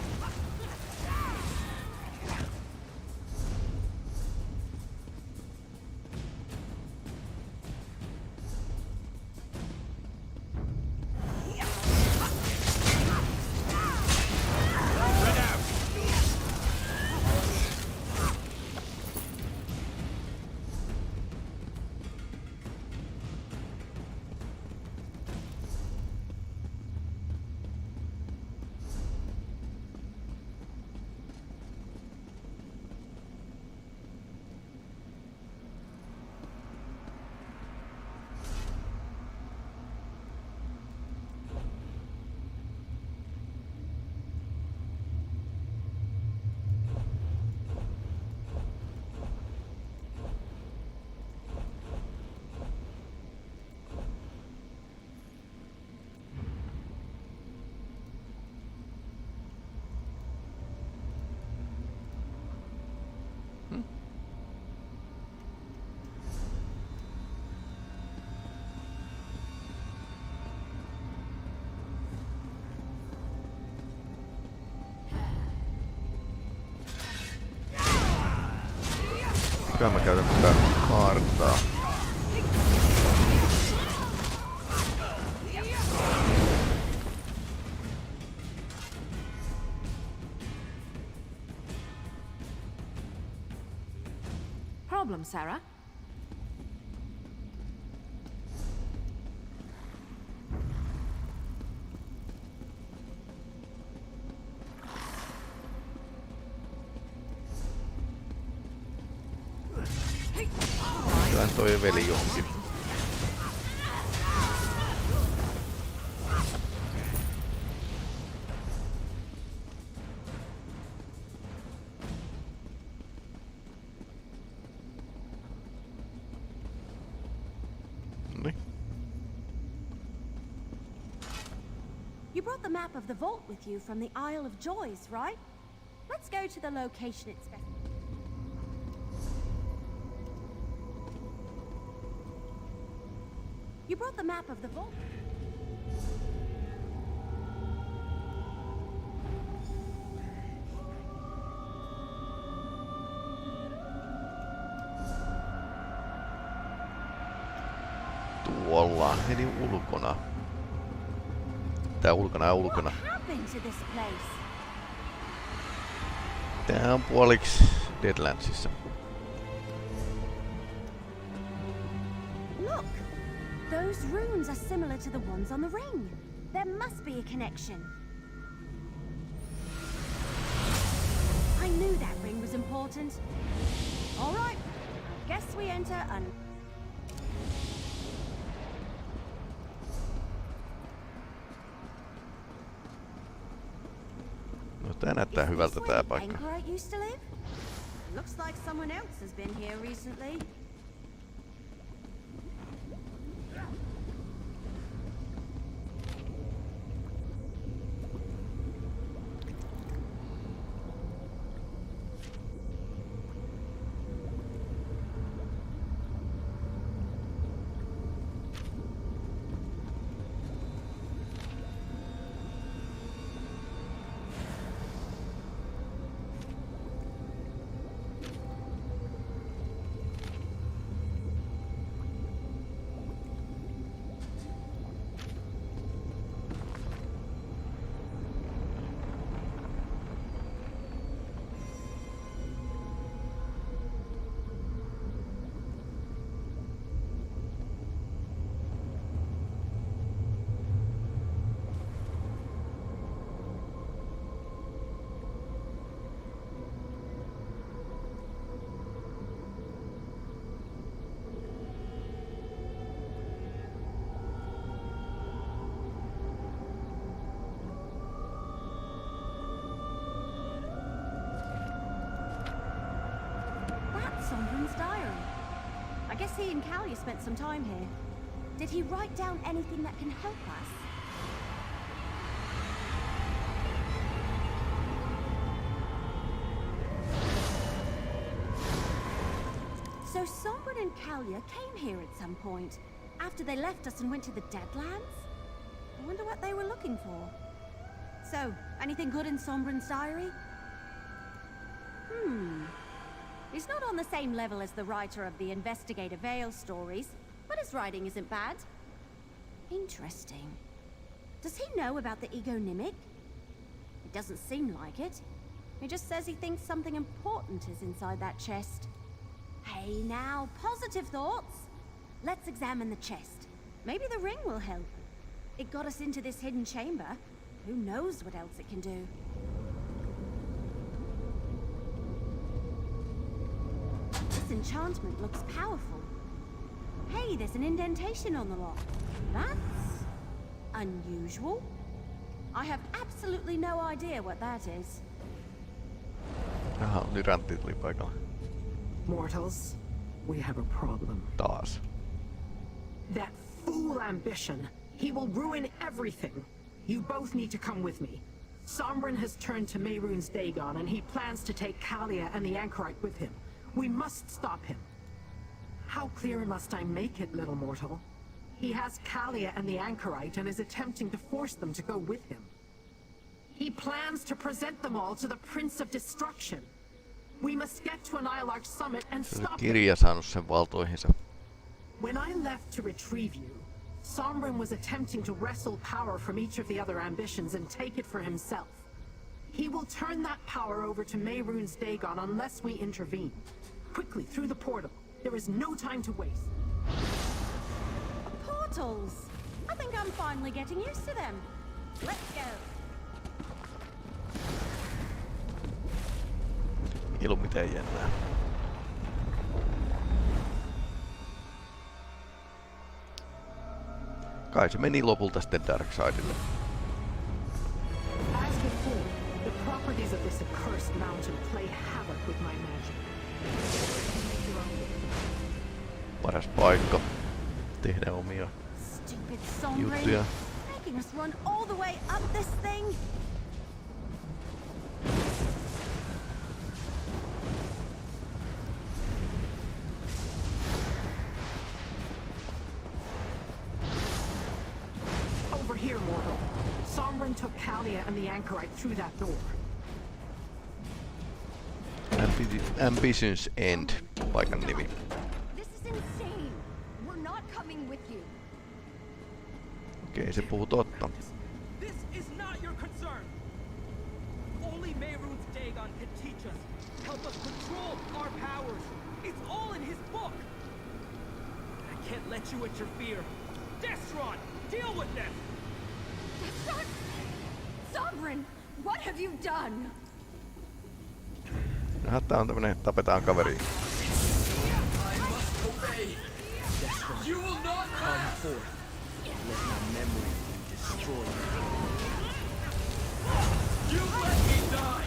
Kyllä mä käytän tätä kaartaa. Problem, Sarah? Kyllähän toi veli johonkin. You brought the map of the vault with you from the Isle of Joys, right? Let's go to the location it's best. You brought the map of the vault. Tuolla, eli ulkona. Tää ulkona ja ulkona. What happened to this place? Tää on puoliksi Deadlandsissa. Look! Those runes are similar to the ones on the ring. There must be a connection. I knew that ring was important. All right. Guess we enter an... No tää näyttää hyvältä tää paikka. Anchorite used to live? Looks like someone else has been here recently. Sombren's diary. I guess he and Kalia spent some time here. Did he write down anything that can help us? So Sombren and Kalia came here at some point, after they left us and went to the Deadlands? I wonder what they were looking for. So, anything good in Sombren's diary? He's not on the same level as the writer of the Investigator Vale stories, but his writing isn't bad. Interesting. Does he know about the egonymic? It doesn't seem like it. He just says he thinks something important is inside that chest. Hey now, positive thoughts. Let's examine the chest. Maybe the ring will help. It got us into this hidden chamber. Who knows what else it can do? This enchantment looks powerful. Hey, there's an indentation on the lock. That's unusual. I have absolutely no idea what that is. Aha, Lyrantti tuli paikalle. Mortals, we have a problem. Taas. That fool ambition. He will ruin everything. You both need to come with me. Sombren has turned to Mehrunes Dagon, and he plans to take Kalia and the Anchorite with him. We must stop him. How clear must I make it, little mortal? He has Kalia and the Anchorite and is attempting to force them to go with him. He plans to present them all to the Prince of Destruction. We must get to an Ilarch summit and stop him. Kirja saanut sen valtoihinsa. When I left to retrieve you, Sombren was attempting to wrestle power from each of the other ambitions and take it for himself. He will turn that power over to Mehrunes Dagon unless we intervene. Quickly, through the portal. There is no time to waste. Portals! I think I'm finally getting used to them. Let's go. Ei ollut mitään jännää. Kai se meni lopulta sitten Darksidelle. As before, the properties of this accursed mountain play havoc with my magic. Paras paikka tehdä omia Stupid Sombren. juttuja. Making us run all the way up this thing. Over here, mortal. Sombren took Kalia and the Anchorite through that door. Ambitions End, paikan nimi. This is insane. We're not coming with you. Okei, se puhuu totta. This is not your concern. Only Mehrunes Dagon can teach us, help us control our powers. It's all in his book. I can't let you interfere. Destron, deal with them. Sombren, what have you done? Jaha, tää on tämmönen tapetaan kaveri. You will not come forth. Let my memory be destroyed. You let me die.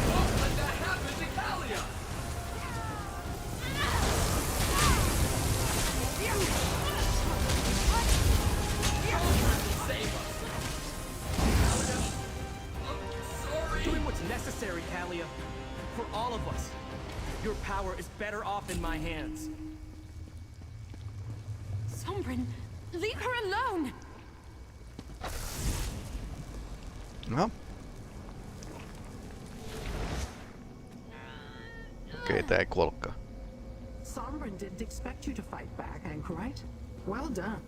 Don't let that happen to Kalia. Doing what's necessary, Kalia. For all of us. Your power is better off in my hands. Sombren, leave her alone! Jaha. Okei, tää ei kuollutkaan. Sombren didn't expect you to fight back, Anchorite. Well done.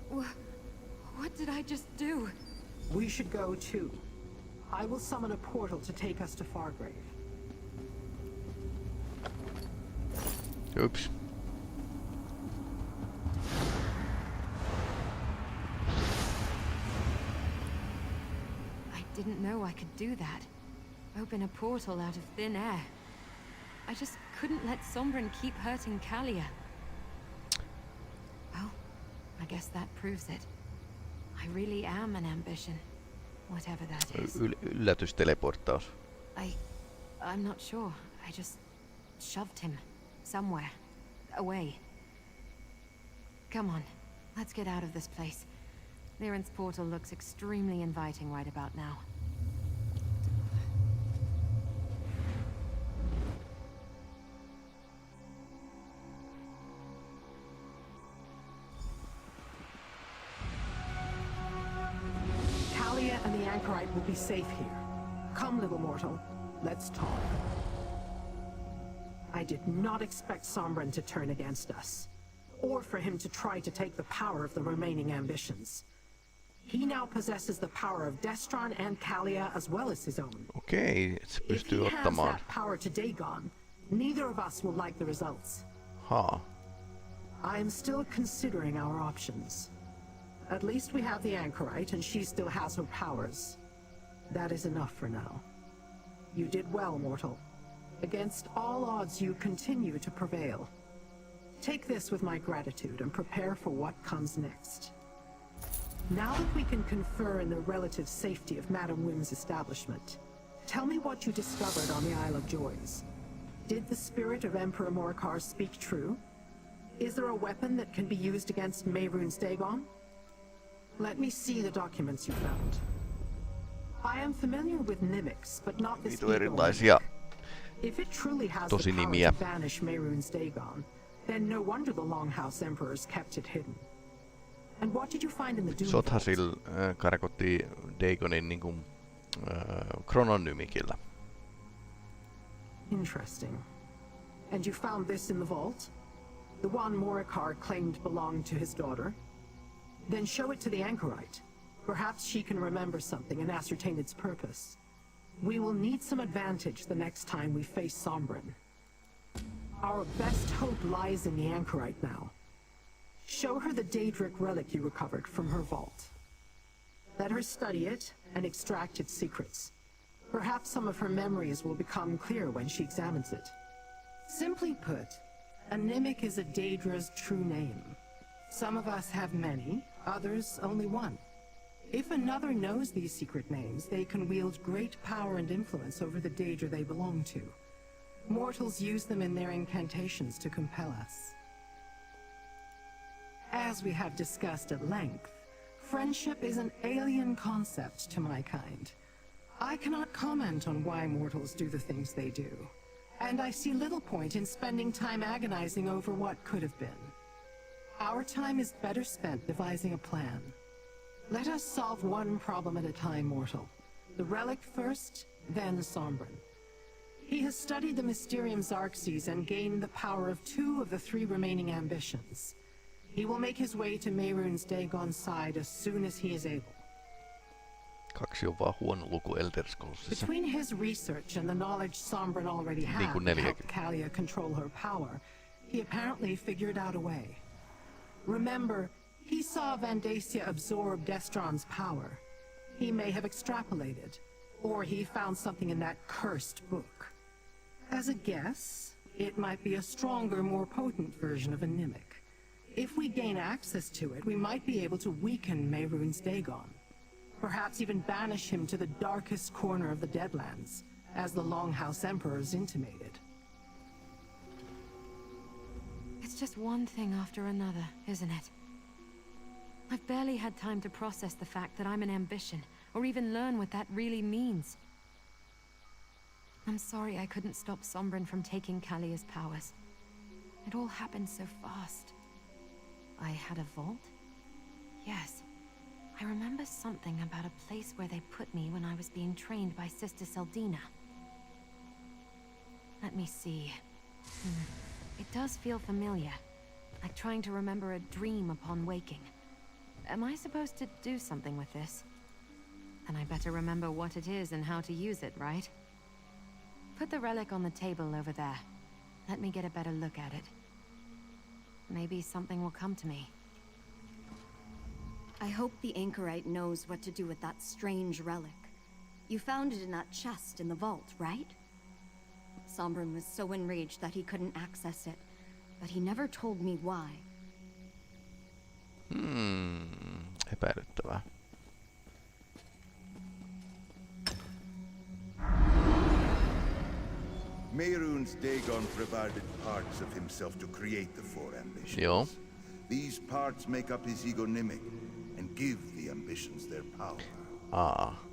What did I just do? We should go too. I will summon a portal to take us to Fargrave. Oops. I didn't know I could do that. Open a portal out of thin air. I just couldn't let Sombren keep hurting Kalia. I guess that proves it. I really am an ambition, whatever that is. Yllätysteleporttaus. I'm not sure. I just shoved him somewhere, away. Come on, let's get out of this place. Liren's portal looks extremely inviting right about now. Talia and the anchorite will be safe here. Come, little mortal. Let's talk. I did not expect Sombren to turn against us, or for him to try to take the power of the remaining ambitions. He now possesses the power of Destron and Kalia as well as his own. Okei, se If pystyy he hands ottamaan. that power to Dagon, neither of us will like the results. Haa. I am still considering our options. At least we have the anchorite and she still has her powers. That is enough for now. You did well, mortal. Against all odds, you continue to prevail. Take this with my gratitude and prepare for what comes next. Now that we can confer in the relative safety of Madame Wim's establishment, tell me what you discovered on the Isle of Joys. Did the spirit of Emperor Morcar speak true? Is there a weapon that can be used against Mehrunes Dagon? Let me see the documents you found. I am familiar with mimics, but not this Vitu evil erilaisia If it truly has the power tosinimiä. to banish Mehrunes Dagon, then no wonder the Longhouse Emperors kept it hidden. And what did you find in the Doom Vault? Sothasil karkotti Dagonin niinku krononymikillä. Interesting. And you found this in the vault? The one Morikar claimed belonged to his daughter? Then show it to the anchorite. Perhaps she can remember something and ascertain its purpose. We will need some advantage the next time we face Sombren. Our best hope lies in the anchorite now. Show her the Daedric relic you recovered from her vault. Let her study it and extract its secrets. Perhaps some of her memories will become clear when she examines it. Simply put, a Nimic is a Daedra's true name. Some of us have many, others only one. If another knows these secret names, they can wield great power and influence over the Daedra they belong to. Mortals use them in their incantations to compel us. As we have discussed at length, friendship is an alien concept to my kind. I cannot comment on why mortals do the things they do, and I see little point in spending time agonizing over what could have been. Our time is better spent devising a plan. Let us solve one problem at a time, mortal. The relic first, then Sombren. He has studied the Mysterium Xarxes and gained the power of 2 of the 3 remaining ambitions. He will make his way to Mehrunes Dagon's side as soon as he is able. 2 on vaan huono luku Elder Scrollsissa. Between his research and the knowledge Sombren already had Niinku to 4. help Kalia control her power, he apparently figured out a way. Remember, he saw Vandacia absorb Destron's power. He may have extrapolated, or he found something in that cursed book. As a guess, it might be a stronger, more potent version of a Nimic. If we gain access to it, we might be able to weaken Mehrunes Dagon. Perhaps even banish him to the darkest corner of the Deadlands, as the Longhouse Emperors intimated. It's just one thing after another, isn't it? I've barely had time to process the fact that I'm an ambition, or even learn what that really means. I'm sorry I couldn't stop Sombren from taking Kalia's powers. It all happened so fast. I had a vault? Yes. I remember something about a place where they put me when I was being trained by Sister Seldina. Let me see. It does feel familiar, like trying to remember a dream upon waking. Am I supposed to do something with this? Then I better remember what it is and how to use it, right? Put the relic on the table over there. Let me get a better look at it. Maybe something will come to me. I hope the anchorite knows what to do with that strange relic. You found it in that chest in the vault, right? Sombren was so enraged that he couldn't access it, but he never told me why. Epäilyttävää. Mehrunes Dagon provided parts of himself to create the four ambitions. Joo. These parts make up his egonymic and give the ambitions their power.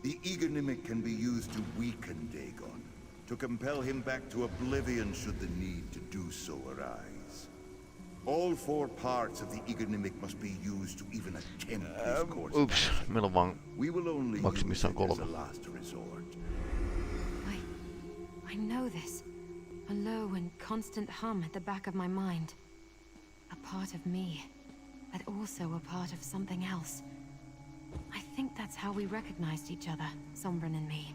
The egonymic can be used to weaken Dagon, to compel him back to oblivion should the need to do so arise. All four parts of the egonymic must be used to even attempt his course. Ups, meillä on vaan We will only use maksimissaan it as 3. a last resort. I know this. A low and constant hum at the back of my mind. A part of me, but also a part of something else. I think that's how we recognized each other, Sombren and me.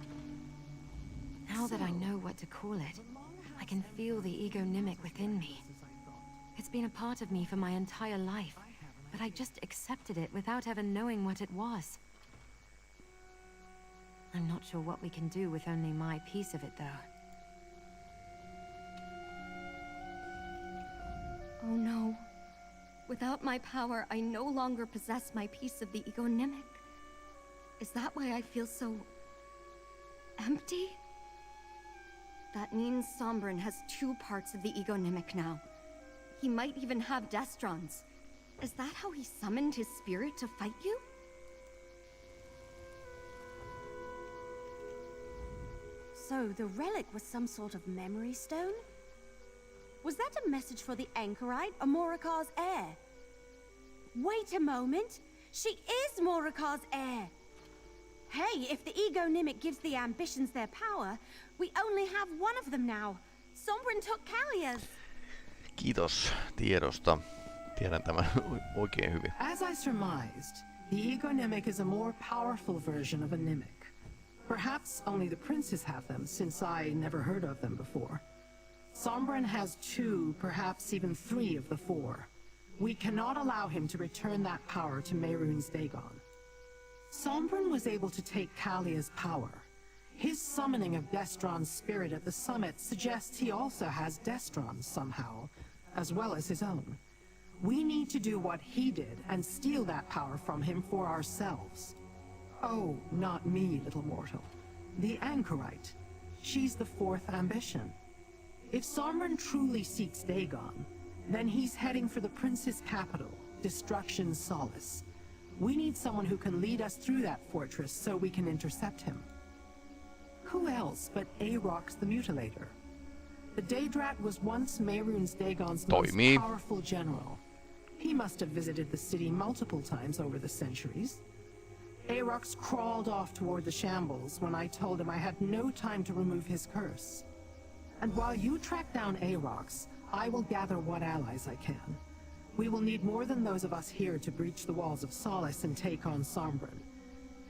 Now that I know what to call it, I can feel the egonymic within me. It's been a part of me for my entire life, but I just accepted it without ever knowing what it was. I'm not sure what we can do with only my piece of it, though. Oh no. Without my power, I no longer possess my piece of the egonymic. Is that why I feel so... empty? That means Sombren has 2 parts of the egonymic now. He might even have Destrons. Is that how he summoned his spirit to fight you? So the relic was some sort of memory stone? Was that a message for the anchorite, Amorikar's heir? Wait a moment! She is Morikar's heir! Hey, if the egonymic gives the ambitions their power, we only have one of them now. Sombren took Kalia's. Kiitos tiedosta. Tiedän tämän oikein hyvin. As I surmised, the egonymic is a more powerful version of a nimic. Perhaps only the princes have them, since I never heard of them before. Sombren has 2, perhaps even 3 of the 4. We cannot allow him to return that power to Mehrunes Dagon. Sombren was able to take Kalia's power. His summoning of Destron's spirit at the summit suggests he also has Destron somehow, as well as his own. We need to do what he did and steal that power from him for ourselves. Oh, not me, little mortal. The anchorite. She's the 4th ambition. If Sombren truly seeks Dagon, then he's heading for the prince's capital, Destruction's Solace. We need someone who can lead us through that fortress so we can intercept him. Who else but Aarox the Mutilator? The Daedrat was once Mehrunes Dagon's most powerful general. He must have visited the city multiple times over the centuries. Aarox crawled off toward the shambles when I told him I had no time to remove his curse. And while you track down Aarox, I will gather what allies I can. We will need more than those of us here to breach the walls of Solace and take on Sombren.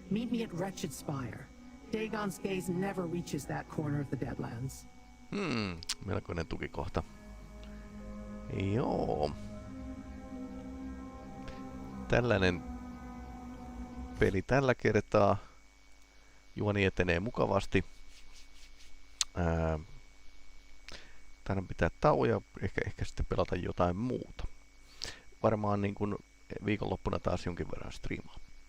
Meet me at Wretched Spire. Dagon's gaze never reaches that corner of the Deadlands. Melkoinen tukikohta. Joo. Tällainen peli tällä kertaa. Juoni etenee mukavasti. Taidan pitää tauoja, ehkä sitten pelata jotain muuta. Varmaan niin kuin viikonloppuna taas jonkin verran striimaa.